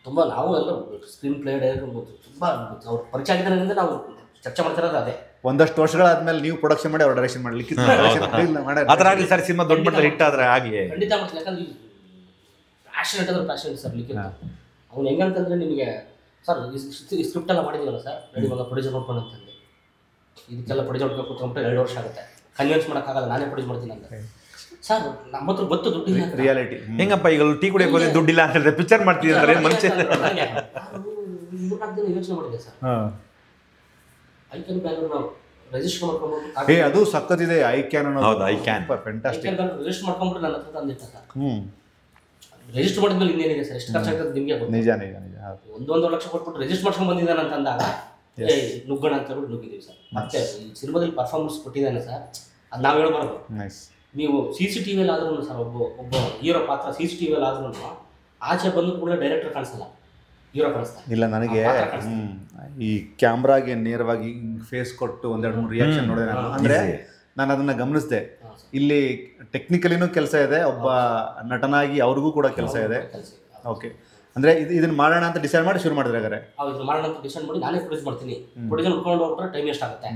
ತುಂಬಾ ನಾವು ಎಲ್ಲ ಸ್ಕ್ರೀನ್ ಪ್ಲೇ ಡೈರೆಕ್ಟರ್ ತುಂಬಾ ಅವ್ರ ಪರಿಚಯ ಆಗಿದ್ದರಿಂದ ನಾವು ಚರ್ಚೆ ಮಾಡ್ತಿರೋದು ಅದೇ. ಒಂದಷ್ಟು ವರ್ಷಗಳಾದ್ಮೇಲೆ ನೀವು ಪ್ರೊಡಕ್ಷನ್ ಮಾಡಿ ಅವ್ರ ಡೈರೆಕ್ಷನ್ ಮಾಡಿ ಲಿಖಿತ್ ಅದ್ರಾಗ್ಲಿ ಸರ್ ಸಿನಿಮಾ ದೊಡ್ಡ ಮಟ್ಟದಲ್ಲಿ ಹಿಟ್ ಆದ್ರೆ ಆಗ್ಲಿ ಖಂಡಿತ ಮಾಡ್ತೀನಿ. ಯಾಕಂದ್ರೆ ಪ್ಯಾಷನೇಟ್ ಅಂದ್ರೆ ಪ್ಯಾಷನೇಟ್ ಸರ್ ಲಿಖಿತ್. ಅವ್ನು ಹೆಂಗಂತಂದ್ರೆ ನಿಮಗೆ ಸರ್ ಈ ಸ್ಕ್ರಿಪ್ಟ್ ಎಲ್ಲ ಮಾಡಿದೀವಲ್ಲ ಸರ್, ರೆಡಿ ಇವಾಗ ಪ್ರೊಡ್ಯೂಸರ್ ಮಾಡ್ಕೊಂಡು ಅಂತಂದು ಇದಕ್ಕೆಲ್ಲ ಪ್ರೊಡ್ಯೂಸ್ ಮಾಡ್ಬೇಕು ಕೂತ್ಕೊಂಡ್ರೆ 2 ವರ್ಷ ಆಗುತ್ತೆ. ಕನ್ವಿನ್ಸ್ ಮಾಡೋಕ್ಕಾಗಲ್ಲ, ನಾನೇ ಪ್ರೊಡ್ಯೂಸ್ ಮಾಡ್ತೀನಿ ಅಂತ ಸರ್. ನಮ್ಮ ಹತ್ರ ಗೊತ್ತು ದುಡ್ಡಿಲ್ಲ ರಿಯಾಲಿಟಿ. ಹೆಂಗಪ್ಪ ಈಗ ಟೀ ಕುಡಿಯೋಕೆ ಹೋದ್ರೆ ದುಡ್ಡಿಲ್ಲ ಅಂತ ಹೇಳಿದ್ರೆ ಪಿಕ್ಚರ್ ಮಾಡ್ತೀವಿ ಅಂದ್ರೆ ಮನುಷ್ಯ 3-4 ದಿನ ಯೋಚನೆ ಮಾಡಿದೆ ಸರ್. ಐಕ್ಯಾನ್ ಬ್ಯಾಂಗ್ಳೂರ್ ನಾವು ರಿಜಿಸ್ಟರ್ ಮಾಡ್ಕೊಂಡ್ಬಿಟ್ಟು ಅದು ಸಕ್ಕತ್ತಿದೆ. ಐಕ್ಯಾನ್ ಹೌದು, ಐಕ್ಯಾನ್ ಫ್ಯಾಂಟಾಸ್ಟಿಕ್. ರಿಜಿಸ್ಟರ್ ಮಾಡ್ಕೊಂಡ್ಬಿಟ್ಟು ನನ್ನ ಹತ್ರ ತಂದಿಟ್ಟ ಸರ್. ರಿಜಿಸ್ಟರ್ ಮಾಡಿದ್ಮೇಲೆ ಇನ್ನೇನಿದೆ ಸರ್, ಎಷ್ಟು ಖರ್ಚಾಗ್ತದೆ ನಿಮಗೆ ಗೊತ್ತು. ನಿಜ ನಿಜ ನಿಜ. 1-1.5 ಲಕ್ಷ ಕೊಟ್ಬಿಟ್ಟು ರಿಜಿಸ್ಟರ್ ಮಾಡ್ಕೊಂಡು ಬಂದಿದ್ದಾನೆ ಅಂತಂದಾಗ ನುಗ್ಗೋಣ ಅಂತ ಹೇಳ್ಬಿಟ್ಟು ನುಗ್ಗಿದ್ದೀವಿ ಸರ್. ಮತ್ತೆ ಈ ಸಿನಿಮಾದಲ್ಲಿ ಪರ್ಫಾರ್ಮೆನ್ಸ್ ಕೊಟ್ಟಿದ್ದಾನೆ ಸರ್, ಅದು ನಾವು ಹೇಳ್ಬಾರ್ದು. ನೀವು CCTV ಆದ್ರೂ ಸರ್ ಒಬ್ಬ ಹೀರೋ ಪಾತ್ರ CCTV ಆದ್ರೂ ಆಚೆ ಬಂದು ಕೂಡ ಡೈರೆಕ್ಟರ್ ಕಾಣಿಸಲ್ಲ, ಹೀರೋ ಕಾಣಿಸ್ತಾರೆ. ಇಲ್ಲ ನನಗೆ ಈ ಕ್ಯಾಮ್ರಾಗೆ ನೇರವಾಗಿ ಫೇಸ್ ಕೊಟ್ಟು 1-2-3 ರಿಯಾಕ್ಷನ್ ನೋಡಿದೆ ನಾನು. ಅಂದರೆ ನಾನು ಅದನ್ನು ಗಮನಿಸಿದೆ. ಇಲ್ಲಿ ಟೆಕ್ನಿಕಲಿನೂ ಕೆಲಸ ಇದೆ, ಒಬ್ಬ ನಟನಾಗಿ ಅವ್ರಿಗೂ ಕೂಡ ಕೆಲಸ ಇದೆ. ಓಕೆ, ಅಂದರೆ ಇದನ್ನು ಮಾಡೋಣ ಅಂತ ಡಿಸೈಡ್ ಮಾಡಿ ಶುರು ಮಾಡಿದ್ರೆ ಹಾಗಾದ್ರೆ ಇದನ್ನು ಮಾಡೋಣ ಅಂತ ಡಿಸೈಡ್ ಮಾಡಿ ನಾನೇ ಪ್ರೊಡ್ಯೂಸ್ ಮಾಡ್ತೀನಿ. ಪ್ರೊಡ್ಯೂಸರ್ ಉಟ್ಕೊಂಡು ಹೋಗ್ಬಿಟ್ರೆ ಟೈಮ್ ವೇಸ್ಟ್ ಆಗುತ್ತೆ,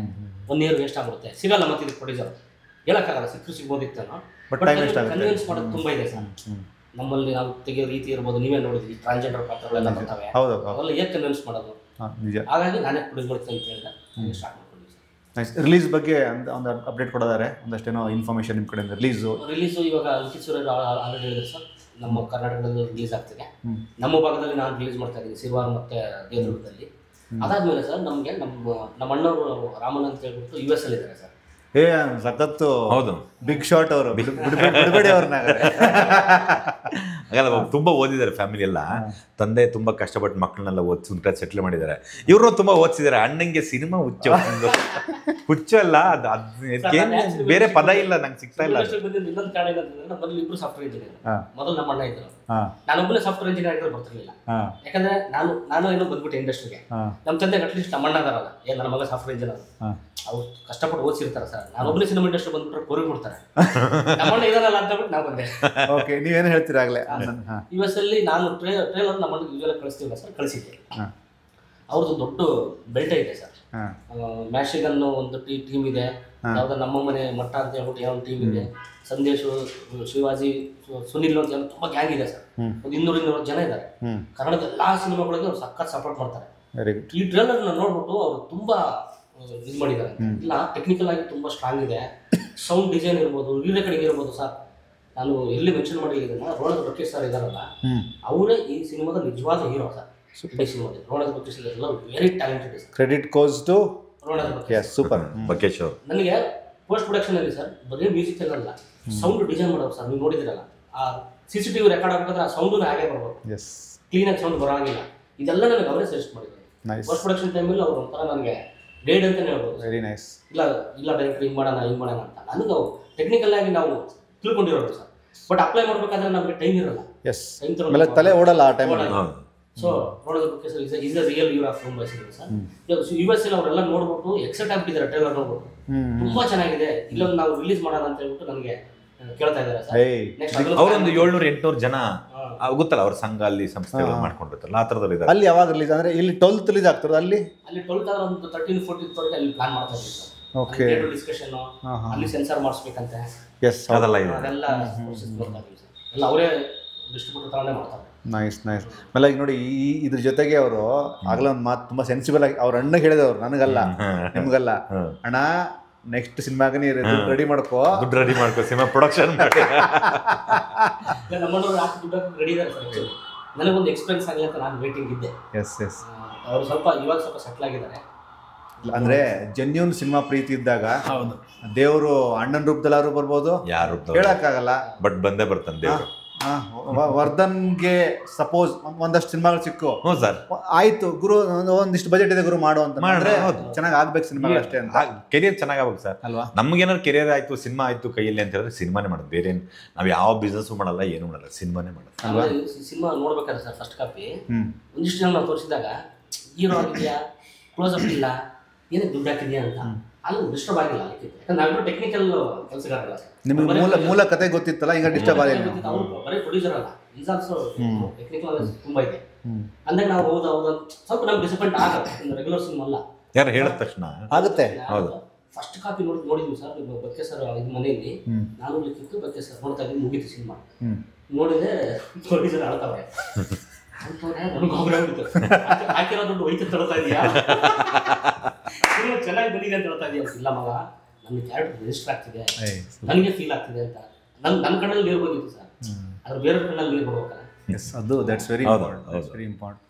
1 ಇಯರ್ ವೇಸ್ಟ್ ಆಗುತ್ತೆ, ಸಿಗಲ್ಲ ಮತ್ತೆ ಇದು ಪ್ರೊಡ್ಯೂಸರ್. ಹೇಳಕ್ಕಾಗಲ್ಲ, ಸಿಗ್ಬೋದಿತ್ತೇನೋ. But time waste ಆಗುತ್ತೆ. ಕನ್ವಿನ್ಸ್ ಮಾಡೋದು ತುಂಬ ಇದೆ ಸರ್. ನಮ್ಮಲ್ಲಿ ನಾವು ತೆಗೆಯೋ ರೀತಿ ಇರ್ಬೋದು, ನೀವೇ ನೋಡಿದ್ವಿ ಟ್ರಾನ್ಸ್ಜೆಂಡರ್ ಪಾತ್ರಗಳೆಲ್ಲ ಬರ್ತವೆ, ಹೌದು ಅವೆಲ್ಲ ಹೇಗೆ ಕನ್ವಿನ್ಸ್ ಮಾಡೋದು. ನಿಜ. ಹಾಗಾಗಿ ನಾನೇ ಪ್ರೊಡ್ಯೂಸ್ ಮಾಡ್ತೀನಿ ಅಂತ ಹೇಳಿದೆ, ಸ್ಟಾರ್ಟ್ ಮಾಡ್ಕೊಂಡಿದ್ವಿ ಸರ್. ನೈಸ್. ರಿಲೀಸ್ ಬಗ್ಗೆ ಒಂದು ಅಪ್ಡೇಟ್ ಕೊಡೋದಾರೆ, ಒಂದಷ್ಟೇನೋ ಇನ್ಫಾರ್ಮೇಷನ್ ನಿಮ್ಮ ಕಡೆಯಿಂದ. ರಿಲೀಸು ಇವಾಗ ಲಿಖಿತ್ ಸೂರ್ಯ ಆಲ್ರೆಡಿ ಹೇಳಿದ್ರು ಸರ್, ನಮ್ಮ ಕರ್ನಾಟಕದಲ್ಲಿ ರಿಲೀಸ್ ಆಗ್ತಿದೆ. ನಮ್ಮ ಭಾಗದಲ್ಲಿ ನಾನು ರಿಲೀಸ್ ಮಾಡ್ತಾ ಇದ್ದೀನಿ, ಸಿರ್ವಾರ್ ಮತ್ತು ದೇವದುರ್ಗದಲ್ಲಿ. ಅದಾದ್ಮೇಲೆ ಸರ್ ನಮಗೆ ನಮ್ಮ ಅಣ್ಣವರು ರಾಮನ್ ಅಂತ ಹೇಳ್ಬಿಟ್ಟು US ಅಲ್ಲಿ ಇದ್ದಾರೆ ಸರ್. ಸಖತ್ತು. ಹೌದು, ಬಿಗ್ ಶಾಟ್ ಅವರು, ಬಿಡಬೇಡಿ ಅವ್ರನ್ನ. ಹಾಗಲ್ಲ, ತುಂಬಾ ಓದಿದ್ದಾರೆ ಫ್ಯಾಮಿಲಿ ಎಲ್ಲ. ತಂದೆ ತುಂಬಾ ಕಷ್ಟಪಟ್ಟು ಮಕ್ಕಳನ್ನೆಲ್ಲ ಓದಿಸಿ ಒಂದು ಕಡೆ ಸೆಟ್ಲ್ ಮಾಡಿದ್ದಾರೆ. ಇವರು ತುಂಬಾ ಓದಿಸಿದ್ದಾರೆ. ಅಣ್ಣಂಗೆ ಸಿನಿಮಾ ಹುಚ್ಚು ಅಲ್ಲ, ಅದು ಬೇರೆ ಪದ ಇಲ್ಲ, ನಂಗೆ ಸಿಗ್ತಾ ಇಲ್ಲ. ಇನ್ನೊಂದು ಕಾರಣ ಏನಂತಂದ್ರೆ, ನಮ್ಮಲ್ಲಿ ಇಬ್ರು ಸಾಫ್ಟ್ವೇರ್ ಇಂಜಿನಿಯರ್. ಮೊದಲು ನಮ್ಮ ಅಣ್ಣ ಇದ್ರು, ನಾನೊಬ್ಬನೇ ಸಾಫ್ಟ್ವೇರ್ ಇಂಜಿನಿಯರ್ ಆಗಿದ್ರೆ ಬರ್ತಿರ್ಲಿಲ್ಲ. ಯಾಕಂದ್ರೆ ನಾನು ಏನೋ ಬಂದ್ಬಿಟ್ಟೆ ಇಂಡಸ್ಟ್ರಿಗೆ. ನಮ್ಮ ತಂದೆಗೆ ಅಟ್ಲೀಸ್ಟ್ ನಮ್ಮ ಅಣ್ಣ ಅದಾರಲ್ಲ, ನನ್ನ ಮಗ ಸಾಫ್ಟ್ವೇರ್ ಇಂಜಿನಿಯರ್, ಅವ್ರು ಕಷ್ಟಪಟ್ಟು ಓದಿಸಿರ್ತಾರೆ ಸರ್. ನಾನೊಬ್ಬನೇ ಸಿನಿಮಾ ಇಂಡಸ್ಟ್ರಿ ಬಂದ್ಬಿಟ್ರೆ ಕೋರಿ ಕೊಡ್ತಾರೆ, ನಮ್ಮಣ್ಣ ಇದಾರಲ್ಲ ಅಂತ ಬಿಟ್ಟು ನಾವು ಬಂದೆ. ಓಕೆ, ನೀವೇನು ಹೇಳ್ತೀರಾ ಆಗಲೇ? US ಅಲ್ಲಿ ನಾನು ಟ್ರೇಲರ್ ನಮ್ಮ ಅಣ್ಣ ಯೂಶಲ್ ಕಳಿಸ್ತೀವಲ್ಲ ಸರ್, ಕಳಿಸಿದ್ದೆ. ಅವ್ರದ್ದು ದೊಡ್ಡ ಬೆಲ್ಟೆ ಇದೆ ಸರ್. ಮ್ಯಾಶಿಗನ್ ಒಂದು ಟೀಮ್ ಇದೆ, ಯಾವ್ದು ನಮ್ಮ ಮನೆ ಮಟ್ಟ ಅಂತ ಹೇಳ್ಬಿಟ್ಟು ಏನೋ ಒಂದು ಟೀಮ್ ಇದೆ, ಸಂದೇಶ್, ಶಿವಾಜಿ, ಸುನಿಲ್ ಅಂತ ಏನೋ ತುಂಬಾ ಗ್ಯಾಂಗ್ ಇದೆ ಸರ್. ಒಂದು 200 ಜನ ಇದ್ದಾರೆ. ಕನ್ನಡದ ಎಲ್ಲಾ ಸಿನಿಮಾಗಳಿಗೆ ಅವ್ರು ಸಖತ್ ಸಪೋರ್ಟ್ ಮಾಡ್ತಾರೆ. ಈ ಟ್ರೇಲರ್ನ ನೋಡ್ಬಿಟ್ಟು ಅವರು ತುಂಬಾ ಇದು ಮಾಡಿದ್ದಾರೆ. ಇಲ್ಲ, ಟೆಕ್ನಿಕಲ್ ಆಗಿ ತುಂಬಾ ಸ್ಟ್ರಾಂಗ್ ಇದೆ, ಸೌಂಡ್ ಡಿಸೈನ್ ಇರ್ಬೋದು, ವಿಡಿಯೋ ರೆಕಾರ್ಡಿಂಗ್ ಇರ್ಬೋದು ಸರ್. ನಾನು ಎಲ್ಲಿ ಮೆನ್ಷನ್ ಮಾಡಿ ಇದನ್ನ, ರೋಣದ ಬಕ್ಕೇಶ್ ಸರ್ ಇದಾರಲ್ಲ, ಅವರೇ ಈ ಸಿನಿಮಾದ ನಿಜವಾದ ಹೀರೋ ಸರ್. ಇಡೀ ಸಿನಿಮಾದಲ್ಲಿ ರೋಣದ ಬಕ್ಕೇಶ್ ಎಲ್ಲ very talented sir. Credit goes to Ronada Bakkesh. Super Bakkesh ಅವರು. ನನಗೆ ಪೋಸ್ಟ್ ಪ್ರೊಡಕ್ಷನ್ ಅಲ್ಲಿ ಸರ್ ಬರೀ ಮ್ಯೂಸಿಕ್ ಅಲ್ಲ, ಸೌಂಡ್ ಡಿಸೈನ್ ಮಾಡೋರು ಸರ್. ನೀವು ನೋಡಿದಿರಲ್ಲ, ಆ CCTV ರೆಕಾರ್ಡ್ ಆಗ್ಬೇಕಾದ್ರೆ ಆ ಸೌಂಡ್ ಹಾಗೆ ಬರ್ಬೋದು, ಕ್ಲೀನಾಗಿ ಸೌಂಡ್ ಬರೋಂಗಿಲ್ಲ. ಇದೆಲ್ಲ ನನಗೆ ಅವರೇ ಸಜೆಸ್ಟ್ ಮಾಡಿದ್ದಾರೆ. ಪೋಸ್ಟ್ ಪ್ರೊಡಕ್ಷನ್ ಟೈಮಲ್ಲಿ ಅವ್ರು ಒಂಥರ ನನಗೆ ಗೈಡ್ ಅಂತಾನೆ ಹೇಳ್ಬೋದು. Very nice. ಇಲ್ಲ ಡೈರೆಕ್ಟ್ ಹಿಂಗೆ ಮಾಡೋಣ ಅಂತ ನನಗೆ ಅವ್ರು ಟೆಕ್ನಿಕಲ್ ಆಗಿ ನಾವು ತಿಳ್ಕೊಂಡಿರೋರು ಸರ್. ಬಟ್ ಅಪ್ಲೈ ಮಾಡ್ಬೇಕಾದ್ರೆ ನಮಗೆ ಟೈಮ್ ಇರಲ್ಲ, ಟೈಮ್ ತಲೆ ಓಡಲ್ಲ ಆ ಟೈಮಲ್ಲಿ. ಸೊ ನೋಡೋದು is real your of film bicycle sir. US ಅಲ್ಲಿ ಅವರೆಲ್ಲ ನೋಡ್ಬಿಟ್ಟು ಎಕ್ಸೈಟ್ ಆಗ್ಬಿಟ್ಟಿದ್ದಾರೆ ಟ್ರೇಲರ್ ನೋಡ್ಬಿಟ್ಟು, ತುಂಬಾ ಚೆನ್ನಾಗಿದೆ, ಇಲ್ಲೊಂದು ನಾವು ರಿಲೀಸ್ ಮಾಡೋಣ ಅಂತ ಹೇಳ್ಬಿಟ್ಟು ನನಗೆ ಕೇಳ್ತಾ ಇದ್ದಾರೆ ಸರ್. ಅವರೊಂದು 700-800 ಜನ ಗೊತ್ತಲ್ಲ, ಅವ್ರ ಸಂಘ ಅಲ್ಲಿ ಸಂಸ್ಥೆ ಮಾಡ್ಕೊಂಡಿರ್ತಾರಲ್ಲ, ಆ ಥರದಲ್ಲಿ ಇದ್ದಾರೆ. ಅಲ್ಲಿ ಯಾವಾಗ ರಿಲೀಸ್ ಅಂದ್ರೆ ಇಲ್ಲಿ 12th ರಿಲೀಸ್ ಆಗ್ತದೆ, ಅಲ್ಲಿ 12th ಆದ್ರೆ ಒಂದು 13-14th ವರೆಗೆ ಅಲ್ಲಿ ಪ್ಲಾನ್ ಮಾಡ್ತಾ ಇದ್ದೀವಿ ಸರ್. ಓಕೆ, ಡಿಸ್ಕಷನ್, ಅಲ್ಲಿ ಸೆನ್ಸಾರ್ ಮಾಡಿಸ್ಬೇಕಂತೆ, ಅದೆಲ್ಲ ಇದೆ. ಅದೆಲ್ಲ ಎಲ್ಲ ಅವರೇ ಡಿಸ್ಟ್ರಿಬ್ಯೂಟರ್ ತಗೊಂಡೇ ಮಾಡ್ತಾರೆ. Nice nice. ಆಮೇಲೆ ಈಗ ನೋಡಿ, ಇದ್ರ ಜೊತೆಗೆ ಅವರು ಆಗಲೇ ಒಂದು ಮಾತು ತುಂಬಾ ಸೆನ್ಸಿಬಲ್ ಆಗಿ ಅವ್ರ ಅಣ್ಣ ಹೇಳಿದವ್ರು, ನನಗಲ್ಲ ನಿಮ್ಗಲ್ಲ, ಅಣ್ಣ ನೆಕ್ಸ್ಟ್ ಸಿನಿಮಾಗೆ ನೀ ರೆಡಿ ಮಾಡ್ಕೋ, ದುಡ್ಡು ರೆಡಿ ಮಾಡ್ಕೋ, ಸಿನಿಮಾ ಪ್ರೊಡಕ್ಷನ್ ಮಾಡಿ. ನಮ್ಮನ್ನು ದುಡ್ಡು ರೆಡಿ ಇದ್ದಾರೆ ಸರ್. ನನಗೊಂದು ಎಕ್ಸ್ಪೀರಿಯನ್ಸ್ ಆಗಲಿ ಅಂತ ನಾನು ವೇಟಿಂಗ್ ಇದ್ದೆ. ಅವರು ಇವಾಗ ಸ್ವಲ್ಪ ಸೆಟ್ಲ್ ಆಗಿದ್ದಾರೆ. ಅಂದ್ರೆ ಜೆನ್ಯೂನ್ ಸಿನಿಮಾ ಪ್ರೀತಿ ಇದ್ದಾಗ ದೇವರು ಅಣ್ಣನ ರೂಪದಲ್ಲಾದ್ರು ಬರ್ಬೋದು, ಯಾರು ಹೇಳಕ್ಕಾಗಲ್ಲ, ಬಟ್ ಬಂದೇ ಬರ್ತಾನೆ ದೇವರು. ವರ್ಧನ್ಗೆ ಸಪೋಸ್ ಒಂದಷ್ಟು ಸಿನಿಮಾಗಳು ಸಿಕ್ಕು, ಸರ್ ಆಯ್ತು ಗುರು, ಒಂದಿಷ್ಟು ಬಜೆಟ್ ಇದೆ ಗುರು ಮಾಡು ಅಂತ ಚೆನ್ನಾಗಿ ಆಗ್ಬೇಕು ಸಿನಿಮಾ ಅಷ್ಟೇ ಅಂತ. ಕೆರಿಯರ್ ಚೆನ್ನಾಗಿ ಆಗ್ಬೇಕು ಸರ್ ಅಲ್ವಾ. ನಮ್ಗೇನಾದ್ರು ಕೆರಿಯರ್ ಆಯ್ತು, ಸಿನಿಮಾ ಆಯ್ತು ಕೈಯಲ್ಲಿ ಅಂತ ಹೇಳಿದ್ರೆ ಸಿನಿಮಾನೇ ಮಾಡೋದು. ಬೇರೆ ನಾವ್ ಯಾವ ಬಿಸ್ನೆಸ್ ಮಾಡಲ್ಲ, ಏನು ಮಾಡಲ್ಲ, ಸಿನಿಮಾನೇ ಮಾಡೋದು. ಸಿನಿಮಾ ನೋಡ್ಬೇಕಾದ್ರೆ ಸರ್ ಫಸ್ಟ್ ಕಾಪಿ ಒಂದಿಷ್ಟು ಜನ ನಾವು ತೋರಿಸಿದಾಗ ಹೀರೋ ಆಗಿದೆಯಾ, ಕ್ಲೋಸ್ ಅಪ್ ಇಲ್ಲ, ಏನಕ್ಕೆ ದುಡ್ಡು ಹಾಕಿದ್ಯಾ ಅಂತ ಅಲ್ಲಿ ಡಿಸ್ಟರ್ಬ್ ಆಗಿಲ್ಲ. ಯಾಕಂದ್ರೆ ನಾವಿಬ್ರು ಟೆಕ್ನಿಕಲ್ ಕೆಲಸಗಾರಲ್ಲ, ನಿಮ್ಗೆ ಮೂಲ ಕತೆ ಗೊತ್ತಿತ್ತಲ್ಲ, ಈಗ ಡಿಸ್ಟರ್ಬ್ ಆಗಿಲ್ಲ. ಬರೀ ಪ್ರೊಡ್ಯೂಸರ್ ಅಲ್ಲ, ಈಸ್ ಆಲ್ಸೋ ಟೆಕ್ನಿಕಲ್ ತುಂಬಾ ಇದೆ ಅಂದಾಗ ನಾವು ಹೌದು ಸ್ವಲ್ಪ ನಮ್ಗೆ ಡಿಸಪಾಯಿಂಟ್ ಆಗುತ್ತೆ. ರೆಗ್ಯುಲರ್ ಸಿನಿಮಾ ಅಲ್ಲ, ಯಾರು ಹೇಳಿದ ತಕ್ಷಣ ಆಗುತ್ತೆ. ಹೌದು, ಫಸ್ಟ್ ಕಾಪಿ ನೋಡಿದ್ವಿ ಸರ್ ಬಕ್ಕೆ ಸರ್ ಇದು ಮನೆಯಲ್ಲಿ. ನಾನು ಲಿಖಿತ್ತು ಬಕ್ಕೆ ಸರ್ ನೋಡ್ತಾ ಇದ್ದೀನಿ, ಮುಗೀತು ಸಿನಿಮಾ. ನೋಡಿದ್ರೆ ಪ್ರೊಡ್ಯೂಸರ್ ಆಳ್ತಾವ್ರೆ, ಹಾಕಿರೋ ದುಡ್ಡು ಹೋಯ್ತು ತಳ್ತಾ ಇದೀಯಾ, ಚೆನ್ನಾಗಿ ಬಂದಿದೆ ಅಂತ ಹೇಳ್ತಾ ಇದೀಯ. ಇಲ್ಲ ಮಗ, ನನ್ನ ಕ್ಯಾರೆಕ್ಟರ್ ರಿಜಿಸ್ಟರ್ ಆಗ್ತಿದೆ, ನನಗೆ ಫೀಲ್ ಆಗ್ತಿದೆ ಅಂತ. ನನ್ನ ಕಣ್ಣಲ್ಲಿ ನೀರು ಬಂದಿತ್ತು ಸರ್, ಅದ್ರ ಬೇರೆ ಕಣ್ಣಲ್ಲಿ ನೀರು ಬರ್ಬೇಕಲ್ಲ. ಅದು ದಟ್ಸ್ ವೆರಿ ಇಂಪಾರ್ಟೆಂಟ್.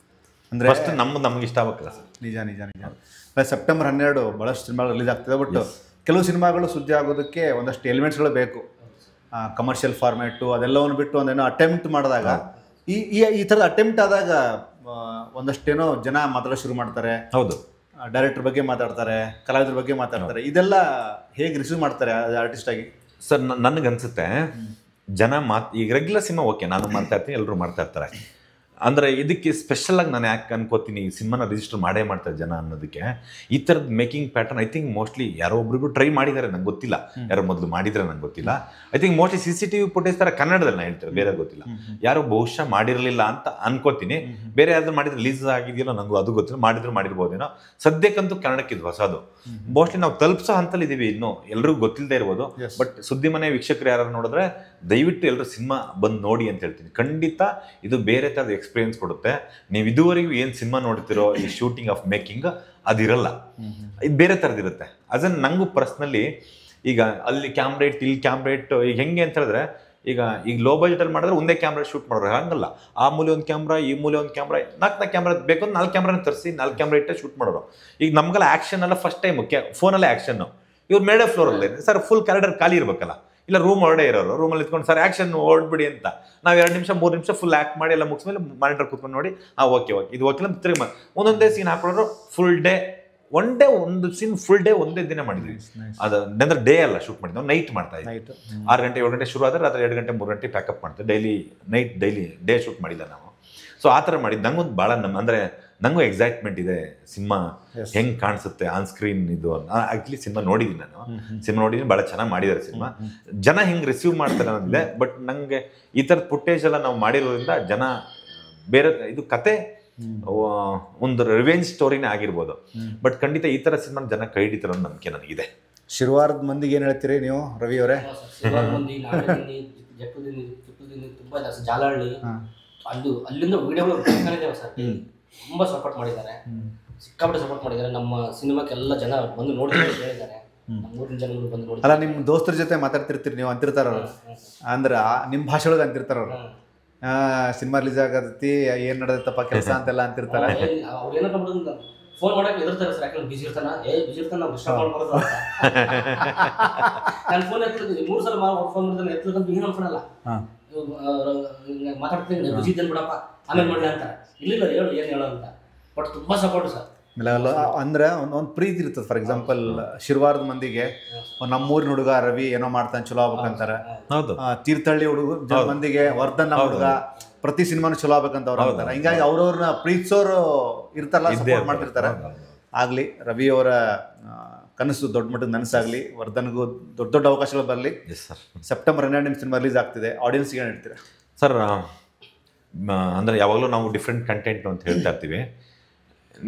ಅಂದ್ರೆ ಫಸ್ಟ್ ನಮ್ಗೆ ಇಷ್ಟ ಆಗಬೇಕಲ್ಲ ಸರ್. ನಿಜ ನಿಜ ನಿಜ. ಸೆಪ್ಟೆಂಬರ್ 12 ಬಹಳಷ್ಟು ಸಿನಿಮಾಗಳು ರಿಲೀಸ್ ಆಗ್ತಿದೆ. ಬಟ್ ಕೆಲವು ಸಿನಿಮಾಗಳು ಸುದ್ದಿ ಆಗೋದಕ್ಕೆ ಒಂದಷ್ಟು ಎಲಿಮೆಂಟ್ಸ್ಗಳು ಬೇಕು. ಕಮರ್ಷಿಯಲ್ ಫಾರ್ಮ್ಯಾಟು ಅದೆಲ್ಲವನ್ನು ಬಿಟ್ಟು ಒಂದೇನೋ ಅಟೆಂಪ್ಟ್ ಮಾಡಿದಾಗ, ಈ ಥರದ ಅಟೆಂಪ್ಟ್ ಆದಾಗ ಒಂದಷ್ಟೇನೋ ಜನ ಮಾತಾಡೋದು ಶುರು ಮಾಡ್ತಾರೆ. ಹೌದು, ಡೈರೆಕ್ಟರ್ ಬಗ್ಗೆ ಮಾತಾಡ್ತಾರೆ, ಕಲಾವಿದ್ರ ಬಗ್ಗೆ ಮಾತಾಡ್ತಾರೆ. ಇದೆಲ್ಲ ಹೇಗೆ ರಿಸೀವ್ ಮಾಡ್ತಾರೆ ಆರ್ಟಿಸ್ಟ್ ಆಗಿ? ಸರ್ ನನಗನ್ಸುತ್ತೆ ಜನ ಈಗ ರೆಗ್ಯುಲರ್ ಸಿನಿಮಾ ಓಕೆ, ನಾನು ಮಾಡ್ತಾ ಇರ್ತೀನಿ, ಎಲ್ಲರೂ ಮಾಡ್ತಾ ಇರ್ತಾರೆ. ಅಂದರೆ ಇದಕ್ಕೆ ಸ್ಪೆಷಲಾಗಿ ನಾನು ಯಾಕೆ ಅನ್ಕೋತೀನಿ ಈ ಸಿನಿಮಾನ ರಿಜಿಸ್ಟರ್ ಮಾಡೇ ಮಾಡ್ತಾರೆ ಜನ ಅನ್ನೋದಕ್ಕೆ, ಈ ಥರದ making pattern I think mostly ಯಾರೋ ಒಬ್ರಿಗೂ ಟ್ರೈ ಮಾಡಿದ್ದಾರೆ, ನಂಗೆ ಗೊತ್ತಿಲ್ಲ ಯಾರೋ ಮೊದಲು ಮಾಡಿದ್ರೆ ನಂಗೆ ಗೊತ್ತಿಲ್ಲ. I think mostly CCTV footage ಥರ ಕನ್ನಡದಲ್ಲಿ ನಾನು ಹೇಳ್ತಾರೆ, ಬೇರೆ ಗೊತ್ತಿಲ್ಲ, ಯಾರೋ ಬಹುಶಃ ಮಾಡಿರಲಿಲ್ಲ ಅಂತ ಅನ್ಕೋತೀನಿ. ಬೇರೆ ಯಾರಾದ್ರೂ ಮಾಡಿದ್ರೆ ರಿಲೀಸ್ ಆಗಿದೆಯೋ ನನಗೂ ಅದು ಗೊತ್ತಿಲ್ಲ, ಮಾಡಿರ್ಬೋದೇನೋ. ಸದ್ಯಕ್ಕಂತೂ ಕನ್ನಡಕ್ಕೆ ಇದು ಹೊಸದು, ಮೋಸ್ಟ್ಲಿ ನಾವು ತಲುಪಿಸೋ ಹಂತಲ್ಲಿ ಇದೀವಿ, ಇನ್ನೂ ಎಲ್ರಿಗೂ ಗೊತ್ತಿಲ್ಲದೆ ಇರ್ಬೋದು. ಬಟ್ ಸುದ್ದಿ ಮನೆ ವೀಕ್ಷಕರು ಯಾರು ನೋಡಿದ್ರೆ ದಯವಿಟ್ಟು ಎಲ್ಲರೂ ಸಿನಿಮಾ ಬಂದು ನೋಡಿ ಅಂತ ಹೇಳ್ತೀನಿ. ಖಂಡಿತ ಇದು ಬೇರೆ ಥರದ ಎಕ್ಸ್ಪೀರಿಯನ್ಸ್ ಕೊಡುತ್ತೆ. ನೀವು ಇದುವರೆಗೂ ಏನು ಸಿನಿಮಾ ನೋಡ್ತಿರೋ ಈ ಶೂಟಿಂಗ್ ಆಫ್ ಮೇಕಿಂಗ್ ಅದಿರಲ್ಲ, ಇದು ಬೇರೆ ಥರದಿರುತ್ತೆ. ಅದನ್ನು ನಂಗೂ ಪರ್ಸ್ನಲಿ ಈಗ ಅಲ್ಲಿ ಕ್ಯಾಮ್ರೇಟ್ ಇಲ್ಲಿ ಕ್ಯಾಮ್ರೇಟ್ ಈಗ ಹೆಂಗೆ ಅಂತ ಹೇಳಿದ್ರೆ, ಈಗ ಲೋ ಬಜೆಟಲ್ಲಿ ಮಾಡಿದ್ರೆ ಒಂದೇ ಕ್ಯಾಮ್ರಾ ಶೂಟ್ ಮಾಡೋರು, ಹಂಗಲ್ಲ ಆ ಮೂಲೆ ಒಂದು ಕ್ಯಾಮ್ರಾ ಈ ಮೂಲೆ ಒಂದು ಕ್ಯಾಮ್ರಾ, ನಾಲ್ಕು ಕ್ಯಾಮ್ರಾ ಬೇಕು ಅಂದ್ರೆ 4 ಕ್ಯಾಮ್ರಾನ ತರಿಸಿ 4 ಕ್ಯಾಮ್ರಾ ಇಟ್ಟೆ ಶೂಟ್ ಮಾಡೋರು. ಈಗ ನಮ್ಗೆಲ್ಲ ಆ್ಯಕ್ಷನ್ ಎಲ್ಲ ಫಸ್ಟ್ ಟೈಮ್ ಫೋನಲ್ಲೇ ಆ್ಯಕ್ಷನ್ನು, ಇವ್ರು ಮೇಡೇ ಫ್ಲೋರಲ್ಲಿ ಸರ್ ಫುಲ್ ಕ್ಯಾರಿಡರ್ ಖಾಲಿ ಇರಬೇಕಲ್ಲ, ಇಲ್ಲ ರೂಮ್ ಹೊರಡೆ ಇರೋರು, ರೂಮಲ್ಲಿ ಇತ್ಕೊಂಡು ಸರ್ ಆ್ಯಕ್ಷನ್ ಓಡ್ಬಿಡಿ ಅಂತ ನಾವು 2 ನಿಮಿಷ 3 ನಿಮಿಷ ಫುಲ್ ಆ್ಯಕ್ಟ್ ಮಾಡಿ ಎಲ್ಲ ಮುಗಿಸ್ಮೇಲೆ ಮಾನಿಟರ್ ಕೂತ್ಕೊಂಡು ನೋಡಿ ಓಕೆ ಇದು ಓಕೆ ತಿರುಗಿ ಒಂದೊಂದೇ ಸೀನ್ ಹಾಕೊಳ್ಳೋರು ಫುಲ್ ಡೇ ಒಂದು ಸೀನ್ ಫುಲ್ ಡೇ ಒಂದೇ ದಿನ ಮಾಡಿದ್ವಿ. ಅದಂದ್ರೆ ಡೇ ಅಲ್ಲ ಶೂಟ್ ಮಾಡಿದ್ವಿ, ನೈಟ್ ಮಾಡ್ತಾ ಇದ್ವಿ. 6 ಗಂಟೆ 7 ಗಂಟೆ ಶುರು ಆದರೆ ರಾತ್ರಿ 2 ಗಂಟೆ 3 ಗಂಟೆ ಪ್ಯಾಕಪ್ ಮಾಡ್ತೀವಿ. ಡೈಲಿ ಡೇ ಶೂಟ್ ಮಾಡಿಲ್ಲ ನಾವು. ಸೊ ಆ ಥರ ಮಾಡಿದ್ದು ನಂಗೊಂದು ಭಾಳ ಅಂದರೆ ನನಗೂ ಎಕ್ಸೈಟ್ಮೆಂಟ್ ಇದೆ ಸಿನಿಮಾ ಹೆಂಗೆ ಕಾಣಿಸುತ್ತೆ ಆನ್ ಸ್ಕ್ರೀನ್. ಇದು ಆ್ಯಕ್ಚುಲಿ ಸಿನಿಮಾ ನೋಡಿದ್ದೀನಿ, ಸಿನಿಮಾ ನೋಡಿದ್ದೀನಿ, ಭಾಳ ಚೆನ್ನಾಗಿ ಮಾಡಿದ್ದಾರೆ ಸಿನಿಮಾ. ಜನ ಹೆಂಗೆ ರಿಸೀವ್ ಮಾಡ್ತಾರೆ ಅನ್ನೋದಿದೆ. ಬಟ್ ನನಗೆ ಈ ಥರದ ಫುಟೇಜ್ ಎಲ್ಲ ನಾವು ಮಾಡಿರೋದ್ರಿಂದ ಜನ ಬೇರೆ ಇದು ಕತೆ ಒಂದು ರಿವೆಂಜ್ ಸ್ಟೋರಿನೇ ಆಗಿರ್ಬೋದು, ಬಟ್ ಖಂಡಿತ ಈ ಥರ ಸಿನಿಮಾ ಜನ ಕೈ ಹಿಡಿತಾರೆ ಅನ್ನೋ ನಂಬಿಕೆ ನನಗಿದೆ. ಶಿರ್ವಾರದ ಮಂದಿಗೆ ಏನು ಹೇಳ್ತೀರಿ ನೀವು ರವಿ ಅವರೇ? ತುಂಬ ಜಾಲಹಳ್ಳಿ ಅಲ್ಲಿಂದ ವಿಡಿಯೋಗಳು ಸರ್ ತುಂಬ ಸಪೋರ್ಟ್ ಮಾಡಿದ್ದಾರೆ, ಸಿಕ್ಕಾಪಟ್ಟೆ ಸಪೋರ್ಟ್ ಮಾಡಿದ್ದಾರೆ. ನಮ್ಮ ಸಿನಿಮಾಕ್ಕೆಲ್ಲ ಜನ ಬಂದು ನೋಡ್ತಾರೆ ಹೇಳಿದ್ದಾರೆ, ನಮ್ಮೂರಿನ ಜನಗಳು ಬಂದು ನೋಡಿ. ಅಲ್ಲ, ನಿಮ್ಮ ದೋಸ್ತರ ಜೊತೆ ಮಾತಾಡ್ತಿರ್ತೀರಿ ನೀವು, ಅಂತಿರ್ತಾರ ಅವ್ರು, ಅಂದ್ರೆ ನಿಮ್ಮ ಭಾಷೆ ಒಳಗೆ ಅಂತಿರ್ತಾರ ಅವ್ರು, ಸಿನಿಮಾ ರಿಲೀಸ್ ಆಗತ್ತಿ ಏನ್ ನಡೆದತ್ತಪ್ಪ ಕೆಲಸ ಅಂತೆಲ್ಲ ಅಂತಿರ್ತಾರೆ. ಅವ್ರು ಏನಾರ ಫೋನ್ ಮಾಡಕ್ಕೆ ಎದುರ್ತಾರೆ ಸರ್, ಯಾಕಂದ್ರೆ ಬಿಸಿ ಇರ್ತಾನ ನಾವು ಡಿಸ್ಟರ್ಬ್ ಮಾಡ್ಬಾರ್ದು ಅಂತ. ನಾನು ಫೋನ್ ಎತ್ತಿರ್ತೀನಿ 3 ಸಲ ಫೋನ್ ಮಾಡಿದ್ರೆ ಎತ್ತಲಂತ ಏನು ಅನ್ಕೊಳಲ್ಲ, ಮಾತಾಡ್ತೀನಿ ಬಿಸಿ ಇದ್ದೇನೆ ಬಿಡಪ್ಪ ಆಮೇಲೆ ಮಾಡಲಿ ಅಂತಾರೆ. ಇಲ್ಲ ಹೇಳು ಏನು ಹೇಳೋ ಅಂತ. ಬಟ್ ತುಂಬಾ ಸಪೋರ್ಟ್ ಸರ್. ಅಂದ್ರೆ ಒಂದು ಪ್ರೀತಿ ಇರ್ತದೆ. ಫಾರ್ ಎಕ್ಸಾಂಪಲ್ ಶಿರ್ವಾರದ ಮಂದಿಗೆ ನಮ್ಮೂರಿನ ಹುಡುಗ ರವಿ ಏನೋ ಮಾಡ್ತಾನೆ ಚಲೋ ಆಗ್ಬೇಕಂತಾರೆ. ತೀರ್ಥಹಳ್ಳಿ ಹುಡುಗ ಮಂದಿಗೆ ವರ್ಧನ್ ನಮ್ಮ ಹುಡುಗ ಪ್ರತಿ ಸಿನಿಮಾನು ಚಲೋ ಆಗ್ಬೇಕಂತ ಅವ್ರು ಅಂತಾರೆ. ಹಿಂಗಾಗಿ ಅವ್ರವ್ರನ್ನ ಪ್ರೀತಿಸೋರು ಇರ್ತಾರಲ್ಲ, ಸಪೋರ್ಟ್ ಮಾಡ್ತಿರ್ತಾರೆ. ಆಗ್ಲಿ, ರವಿ ಅವರ ಕನಸು ದೊಡ್ಡ ಮಟ್ಟದ ನನಸಾಗ್ಲಿ, ವರ್ಧನ್ಗೂ ದೊಡ್ಡ ದೊಡ್ಡ ಅವಕಾಶಗಳು ಬರಲಿ. ಸೆಪ್ಟೆಂಬರ್ 12 ನಿಮ್ಮ ಸಿನಿಮಾ ರಿಲೀಸ್ ಆಗ್ತಿದೆ, ಆಡಿಯನ್ಸ್ಗೆ ಏನು ಹೇಳ್ತೀರಾ ಸರ್? ಅಂದರೆ ಯಾವಾಗಲೂ ನಾವು ಡಿಫ್ರೆಂಟ್ ಕಂಟೆಂಟ್ ಅಂತ ಹೇಳ್ತಾ ಇರ್ತೀವಿ,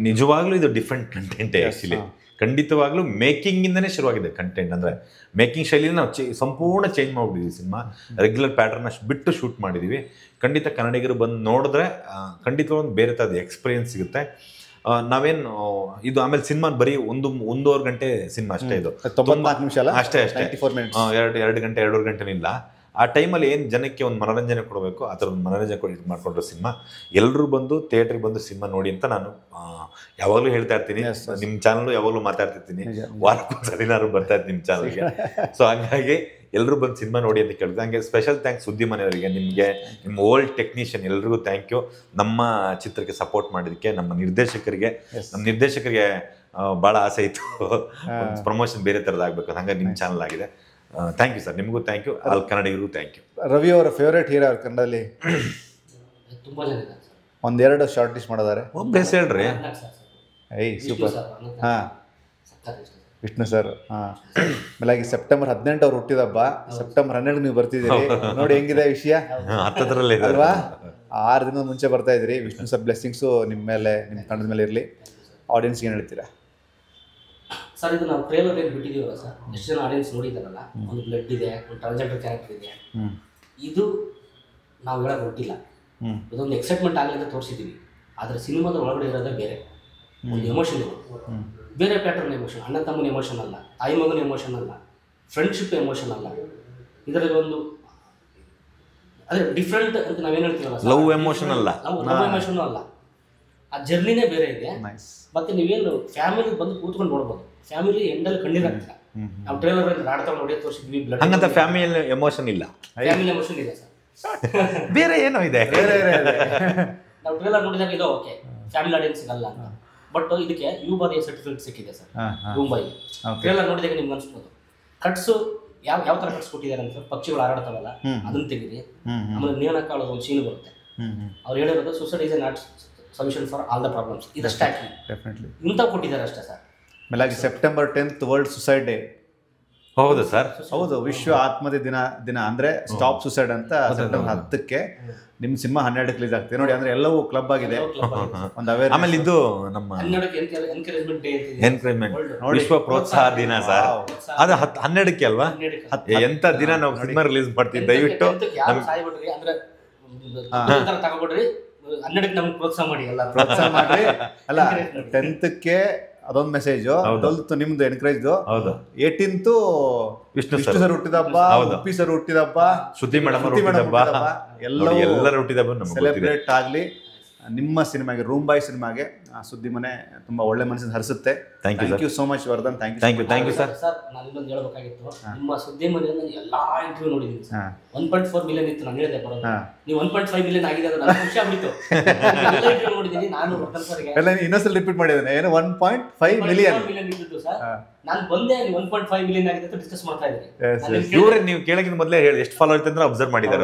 ನಿಜವಾಗ್ಲೂ ಇದು ಡಿಫ್ರೆಂಟ್ ಕಂಟೆಂಟೇ. ಆ್ಯಕ್ಚುಲಿ ಖಂಡಿತವಾಗ್ಲೂ ಮೇಕಿಂಗಿಂದನೇ ಶುರುವಾಗಿದೆ ಕಂಟೆಂಟ್. ಅಂದರೆ ಮೇಕಿಂಗ್ ಶೈಲಿನ ನಾವು ಸಂಪೂರ್ಣ ಚೇಂಜ್ ಮಾಡಿಬಿಟ್ಟಿದ್ದೀವಿ. ಸಿನಿಮಾ ರೆಗ್ಯುಲರ್ ಪ್ಯಾಟರ್ನ್ ಅಷ್ಟು ಬಿಟ್ಟು ಶೂಟ್ ಮಾಡಿದ್ದೀವಿ. ಖಂಡಿತ ಕನ್ನಡಿಗರು ಬಂದು ನೋಡಿದ್ರೆ ಖಂಡಿತ ಒಂದು ಬೇರೆ ಥರದ ಎಕ್ಸ್ಪೀರಿಯನ್ಸ್ ಸಿಗುತ್ತೆ. ನಾವೇನು ಇದು ಆಮೇಲೆ ಸಿನಿಮಾ ಬರೀ 1.5 ಗಂಟೆ ಸಿನಿಮಾ ಅಷ್ಟೇ, ಇದು 94 ನಿಮಿಷ ಅಲ್ಲ, ಅಷ್ಟೇ 2 ಗಂಟೆ 2.5 ಗಂಟೆನಿಲ್ಲ. ಆ ಟೈಮಲ್ಲಿ ಏನು ಜನಕ್ಕೆ ಒಂದು ಮನೋರಂಜನೆ ಕೊಡಬೇಕು ಆ ಥರ ಒಂದು ಮನೋರಂಜನೆ ಇದು ಮಾಡಿಕೊಂಡ್ರೆ ಸಿನಿಮಾ ಎಲ್ಲರೂ ಬಂದು ಥಿಯೇಟ್ರಿಗೆ ಬಂದು ಸಿನಿಮಾ ನೋಡಿ ಅಂತ ನಾನು ಯಾವಾಗಲೂ ಹೇಳ್ತಾ ಇರ್ತೀನಿ. ನಿಮ್ಮ ಚಾನಲ್ ಯಾವಾಗಲೂ ಮಾತಾಡ್ತಿರ್ತೀನಿ, ವಾರಕ್ಕೊಂದ್ಸಲಿನಾದ್ರು ಬರ್ತಾ ಇರ್ತೀನಿ ನಿಮ್ಮ ಚಾನಲ್ಗೆ. ಸೊ ಹಂಗಾಗಿ ಎಲ್ಲರೂ ಬಂದು ಸಿನಿಮಾ ನೋಡಿ ಅಂತ ಕೇಳ್ತೀನಿ. ಹಂಗೆ ಸ್ಪೆಷಲ್ ಥ್ಯಾಂಕ್ಸ್ ಸುದ್ದಿ ಮನೆಯವರಿಗೆ, ನಿಮಗೆ, ನಿಮ್ಮ ಓಲ್ಡ್ ಟೆಕ್ನಿಷಿಯನ್ ಎಲ್ರಿಗೂ ಥ್ಯಾಂಕ್ ಯು. ನಮ್ಮ ಚಿತ್ರಕ್ಕೆ ಸಪೋರ್ಟ್ ಮಾಡಿದ್ದಕ್ಕೆ ನಮ್ಮ ನಿರ್ದೇಶಕರಿಗೆ ಭಾಳ ಆಸೆ ಇತ್ತು ಪ್ರಮೋಷನ್ ಬೇರೆ ಥರದ್ದು ಆಗಬೇಕು, ಹಂಗಾಗಿ ನಿಮ್ಮ ಚಾನಲ್ ಆಗಿದೆ. ಥ್ಯಾಂಕ್ ಯು ಸರ್, ನಿಮಗೂ ಥ್ಯಾಂಕ್ ಯು, ಅಲ್ಲಿ ಕನ್ನಡಿಗರಿಗೂ ಥ್ಯಾಂಕ್ ಯು. ರವಿ ಅವರ ಫೇವ್ರೇಟ್ ಹೀರೋ ಅವ್ರ ಕನ್ನಡದಲ್ಲಿ ತುಂಬ ಜನ ಇದ್ದಾರೆ ಸರ್. 1-2 short list ಮಾಡೋದಾರೆ? ಒಬ್ಬ ಹೇಳ್ರಿ. ಸೂಪರ್. ಹಾಂ, ವಿಷ್ಣು ಸರ್. ಹಾಂ, ಆಮೇಲೆ ಸೆಪ್ಟೆಂಬರ್ 18 ಅವ್ರು ಹುಟ್ಟಿದ ಹಬ್ಬ, ಸೆಪ್ಟೆಂಬರ್ 12 ನೀವು ಬರ್ತಿದ್ದೀರಿ ನೋಡಿ, ಹೆಂಗಿದೆ ವಿಷಯ ಅಲ್ವಾ? 6 ದಿನದ ಮುಂಚೆ ಬರ್ತಾ ಇದ್ದೀರಿ. ವಿಷ್ಣು ಸರ್ ಬ್ಲೆಸ್ಸಿಂಗ್ಸು ನಿಮ್ಮ ಮೇಲೆ, ನಿಮ್ಮ ಕನ್ನಡದ ಮೇಲೆ ಇರಲಿ. ಆಡಿಯನ್ಸ್ಗೆ ಏನು ಹೇಳ್ತೀರಾ ಸರ್? ಇದು ನಾವು ಟ್ರೇಲರ್ ಏನು ಬಿಟ್ಟಿದ್ದೀವಲ್ಲ ಸರ್, ಎಷ್ಟು ಜನ ಆಡಿಯನ್ಸ್ ನೋಡಿದಾರಲ್ಲ, ಒಂದು ಬ್ಲಡ್ ಇದೆ, ಒಂದು ಟ್ರಾನ್ಸ್ಜೆಂಡರ್ ಕ್ಯಾರೆಕ್ಟರ್ ಇದೆ, ಇದು ನಾವು ಹೇಳೋಕೆ ಹೊರಟಿಲ್ಲ. ಇದೊಂದು ಎಕ್ಸೈಟ್ಮೆಂಟ್ ಆಗಲಿ ಅಂತ ತೋರಿಸಿದ್ದೀವಿ. ಆದರೆ ಸಿನಿಮಾದ ಒಳಗಡೆ ಇರೋದೇ ಬೇರೆ ಒಂದು ಎಮೋಷನ್ ಇದೆ, ಬೇರೆ ಪ್ಯಾಟರ್ನ್ ಎಮೋಷನ್. ಅಣ್ಣ ತಮ್ಮನ ಎಮೋಷನ್ ಅಲ್ಲ, ತಾಯಿ ಮಗನ ಎಮೋಷನ್ ಅಲ್ಲ, ಫ್ರೆಂಡ್ಶಿಪ್ ಎಮೋಷನ್ ಅಲ್ಲ. ಇದರಲ್ಲಿ ಒಂದು ಅದೇ ಡಿಫ್ರೆಂಟ್ ಅಂತ ನಾವೇನು ಹೇಳ್ತೀವಲ್ಲ, ಲವ್ ಎಮೋಷನ್ ಅಲ್ಲ, ಲವ್ ಎಮೋಷನ್ ಅಲ್ಲ, ಆ ಜರ್ನಿನೇ ಬೇರೆ ಇದೆ. ಮತ್ತೆ ನೀವೇನು ಫ್ಯಾಮಿಲಿ ಬಂದು ಕೂತ್ಕೊಂಡು ನೋಡ್ಬೋದು. ಫ್ಯಾಮಿಲಿ ಎಂಡಲ್ಲಿ ಕಣ್ಣೀರಾಗ್ತಿಲ್ಲ. ನಾವು ಟ್ರೇಲರ್ ಆಡ್ತಾ ನೋಡಿಯೋ ತೋರಿಸಿದ್ವಿ, ಬ್ಲಡ್ ಹಂಗಂತ ಫ್ಯಾಮಿಲಿ ಎಮೋಷನ್ ಇಲ್ಲ, ಫ್ಯಾಮಿಲಿ ಎಮೋಷನ್ ಇದೆ ಸರ್. ಬೇರೆ ಏನೋ ಇದೆ. ನಾವು ಟ್ರೇಲರ್ ನೋಡಿದಾಗ ಇದು ಓಕೆ ಫ್ಯಾಮಿಲಿ ಆಡಿಯನ್ಸ್ ಸಿಗಲ್ಲ ಅಂತ. ಬಟ್ ಇದಕ್ಕೆ ಯುಬಾದಿಯ ಸರ್ಟಿಫಿಕೇಟ್ ಸಿಕ್ಕಿದೆ ಸರ್ ಮುಂಬೈ. ಟ್ರೇಲರ್ ನೋಡಿದಾಗ ನಿಮ್ಗೆ ಅನ್ಸ್ಬೋದು ಕಟ್ಸು ಯಾವ ಥರ ಕಟ್ಸ್ ಕೊಟ್ಟಿದ್ದಾರೆ ಅಂತ. ಪಕ್ಷಿಗಳು ಹಾರಾಡ್ತಾವಲ್ಲ ಅದನ್ನ ತೆಗೀರಿ, ಆಮೇಲೆ ನೇಣಕ್ಕಾಳೋದು ಒಂದು ಸೀನ್ ಬರುತ್ತೆ, ಅವ್ರು ಹೇಳಿರೋದು suicide is not solution for all the problems, ಇದಷ್ಟೇ ಹಾಕಿ ಡೆಫಿನೆಟ್ಲಿ ಇಂಥವು ಕೊಟ್ಟಿದ್ದಾರೆ ಅಷ್ಟೇ ಸರ್. ಆಮೇಲೆ September 10th world suicide day. ಹೌದು ಸರ್, ಹೌದು, ವಿಶ್ವ ಆತ್ಮಹತ್ಯೆ ದಿನ ಅಂದ್ರೆ ಸ್ಟಾಪ್ ಸುಸೈಡ್ ಅಂತ ಸೆಪ್ಟೆಂಬರ್ 10ಕ್ಕೆ ನಿಮ್ ಸಿನಿಮಾ 12ಕ್ಕೆ ರಿಲೀಸ್ ಆಗ್ತದೆ ನೋಡಿ. ಅಂದ್ರೆ ಎಲ್ಲವೂ ಕ್ಲಬ್ ಆಗಿದೆ, ಒಂದು ಅವೇರ್. ಆಮೇಲೆ ಇದು ನಮ್ಮ ಎನ್ಕರೇಜ್ಮೆಂಟ್ ಡೇ ಎನ್ಕರೇಜ್ಮೆಂಟ್ ವಿಶ್ವ ಪ್ರೋತ್ಸಾಹ ದಿನ ಸರ್, ಅದು 12ಕ್ಕೆ ಅಲ್ವಾ? ಎಂತ ದಿನ ನಾವು ಸಿನಿಮಾ ರಿಲೀಸ್ ಮಾಡ್ತೀವಿ, ದಯವಿಟ್ಟು ಅಂದ್ರೆ ತಗೊಬಿಡ್ರಿ 12ಕ್ಕೆ ನಮ್ಗೆ ಪ್ರೋತ್ಸಾಹ ಮಾಡಿ, ಎಲ್ಲ ಪ್ರೋತ್ಸಾಹ ಮಾಡಿ. ಅಲ್ಲ 10ಕ್ಕೆ ಅದೊಂದು ಮೆಸೇಜ್, 12th ನಿಮ್ದು ಎನ್ಕರೇಜ್, 18th ವಿಷ್ಣು ಸರ್ ಹುಟ್ಟಿದಬ್ಬ, ಉಪ್ಪಿ ಸರ್ ಹುಟ್ಟಿದಬ್ಬ, ಶ್ರುತಿ ಮೇಡಮ್ ಹುಟ್ಟಿದಬ್ಬ, ಎಲ್ಲರ ಹುಟ್ಟಿದಬ್ಬ ಸೆಲೆಬ್ರೇಟ್ ಆಗ್ಲಿ. ನಿಮ್ಮ ಸಿನಿಮಾಗೆ, ರೂಮ್ ಬಾಯ್ ಸಿನಿಮಾಗೆ ಸುದ್ದಿ ಮನೆ ತುಂಬಾ ಒಳ್ಳೆ ಮನಸ್ಸಿಂದ ಹರಿಸುತ್ತೆ. Thank you so much Vardhan. Thank you sir. ನಾನು ಇನ್ನೊಂದು ಹೇಳ್ಬೇಕಾಗಿತ್ತು, ನಿಮ್ಮ ಸುದ್ದಿ ಮನೆಯಲ್ಲಿ ಎಲ್ಲಾ ಇಂಟರ್ವ್ಯೂ ನೋಡಿದೀನಿ ಸರ್. 1.4 ಮಿಲಿಯನ್ ಇತ್ತು, ನಾನು ಹೇಳಿದೆ ಬರೋದು, ನೀವು 1.5 ಮಿಲಿಯನ್ ಆಗಿದೆ, ಅದು ನನಗೆ ಖುಷಿ ಆಗ್ಬಿಟ್ಟು. ಎಲ್ಲ ಇಂಟರ್ವ್ಯೂ ನೋಡಿದೀನಿ ನಾನು ವರ್ಧನ್ ಸರ್ಗೆ. ಎಲ್ಲ ಇನ್ನೊಂದ್ಸಲ ರಿಪೀಟ್ ಮಾಡಿದ್ದೇನೆ, ಏನು 1.5 ಮಿಲಿಯನ್ ಇದ್ದು ಸರ್. ನಾನು ಬಂದೆ, ನೀವು 1.5 ಮಿಲಿಯನ್ ಆಗಿದೆ ಅಂತ ಡಿಸ್ಕಸ್ ಮಾಡ್ತಾ ಇದ್ದೀನಿ. ಇವ್ರೆ ನೀವು ಕೇಳಕ್ಕಿಂತ ಮೊದಲೇ ಹೇಳಿ ಎಷ್ಟು ಫಾಲೋ ಆಯ್ತು ಅಂದ್ರೆ ಅಬ್ಸರ್ವ್ ಮಾಡಿದ್ದಾರೆ.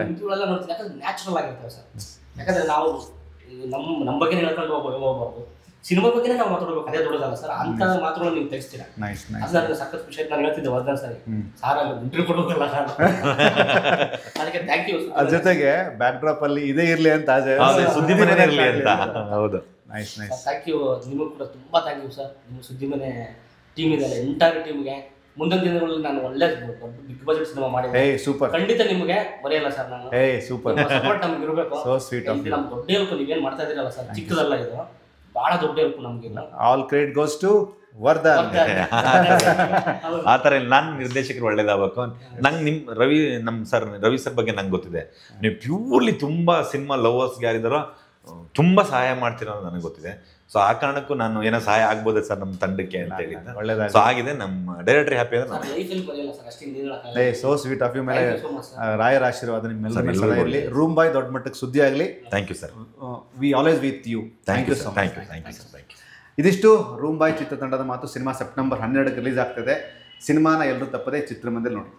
ಇಂಟರ್ವ್ಯೂ ಎಲ್ಲ ನೋಡ್ತೀನಿ, ಯಾಕಂದ್ರೆ ನ್ಯಾಚುರಲ್ ಆಗಿರ್ತವೆ ಸರ್. ಯಾಕಂದ್ರೆ ನಾವು ನಮ್ಮ ಬಗ್ಗೆ ಹೇಳ್ಕೊಂಡು ಹೋಗ್ಬಾರ್ದು, ಸಿನಿಮಾ ಬಗ್ಗೆ ನಾವು ಮಾತಾಡ್ಬೇಕು, ಅದೇ ದೊಡ್ಡದಲ್ಲ ಸರ್. ಅಂತ ಮಾತುಗಳು ನೀವು ತೆಗಿಸ್ತೀರಾ, ಅದು ನನಗೆ ಸಖತ್ ಖುಷಿ ಆಯ್ತು. ನಾನು ಹೇಳ್ತಿದ್ದೆ ವರ್ಧನ್ ಸರ್, ಸಾರ್ ಇಂಟರ್ವ್ಯೂ ಕೊಡೋಕಲ್ಲ ನಾನು, ಅದಕ್ಕೆ ಥ್ಯಾಂಕ್ ಯು. ಅದ್ರ ಜೊತೆಗೆ ಬ್ಯಾಕ್ ಡ್ರಾಪ್ ಅಲ್ಲಿ ಇದೇ ಇರ್ಲಿ ಅಂತ ಸುದ್ದಿ ಮನೆ ಇರ್ಲಿ ಅಂತ. ಹೌದು, ನೈಸ್. Thank you. ನಿಮಗೂ ಕೂಡ ತುಂಬಾ ಥ್ಯಾಂಕ್ ಯು ಸರ್. ನಿಮ್ಮ ಸುದ್ದಿ ಮನೆ ಟೀಮ್ ಇದೆ, ಎಂಟೈರ್ ಟೀಮ್ಗೆ ಮುಂದಿನ ದಿನಗಳಲ್ಲಿ ನಾನು ಒಳ್ಳೆ ಬಿಗ್ ಬಜೆಟ್ ಸಿನಿಮಾ ಮಾಡಿದ್ದೆ. ಸೂಪರ್, ಖಂಡಿತ ನಿಮಗೆ ಮರೆಯಲ್ಲ ಸರ್. ನಾನು ಸೂಪರ್, ಸಪೋರ್ಟ್ ನಮ್ಗೆ ಇರಬೇಕು. So sweet of you. ನಮ್ ದೊಡ್ಡ ಹೆಲ್ಪ್ ನೀವೇನ್ ಮಾಡ್ತಾ ಇದೀರಲ್ಲ ಸರ್, ಚಿಕ್ಕದಲ್ಲ ಇದು, ಬಹಳ ದೊಡ್ಡ ಹೆಲ್ಪ್ ನಮ್ಗೆ. All credit goes to Vardhan. ಆ ಥರ ನಾನು ನಿರ್ದೇಶಕರು ಒಳ್ಳೇದಾಗಬೇಕು. ನಂಗೆ ರವಿ ಸರ್ ಬಗ್ಗೆ ನಂಗೆ ಗೊತ್ತಿದೆ, ನೀವು ಪ್ಯೂರ್ಲಿ ತುಂಬ ಸಿನಿಮಾ ಲವರ್ಸ್ಗೆ ಯಾರಿದ್ದಾರೋ ತುಂಬ ಸಹಾಯ ಮಾಡ್ತೀರೋ ನನಗೆ ಗೊತ್ತಿದೆ. ಸೊ ಆ ಕಾರಣಕ್ಕೂ ನಾನು ಏನೋ ಸಹಾಯ ಆಗ್ಬೋದೇ ಸರ್ ನಮ್ಮ ತಂಡಕ್ಕೆ ಅಂತ ಹೇಳಿದ್ದೆ. ಒಳ್ಳೇದಾಗಿ ಸೊ ಆಗಿದೆ. ನಮ್ಮ ಡೈರೆಕ್ಟರ್ ಹ್ಯಾಪಿ ಅಂದ್ರೆ ಸೋ ಸ್ವೀಟ್ ಆಫ್ ಯು. ಮೇಲೆ ರಾಯರ ಆಶೀರ್ವಾದ ನಿಮ್ಮೆಲ್ಲರ ಮೇಲೆ ಸದಾ ಇರಲಿ. ರೂಮ್ ಬಾಯ್ ದೊಡ್ಡ ಮಟ್ಟಕ್ಕೆ ಸುದ್ದಿ ಆಗಲಿ. Thank you sir. We always with you. Thank you sir. Thank you sir. ಇದಿಷ್ಟು ರೂಮ್ ಬಾಯ್ ಚಿತ್ರತಂಡದ ಮಾತು. ಸಿನಿಮಾ ಸೆಪ್ಟೆಂಬರ್ 12ಕ್ಕೆ ರಿಲೀಸ್ ಆಗ್ತದೆ. ಸಿನಿಮಾನ ಎಲ್ಲರೂ ತಪ್ಪದೆ ಚಿತ್ರಮಂದಿರ ನೋಡಿ.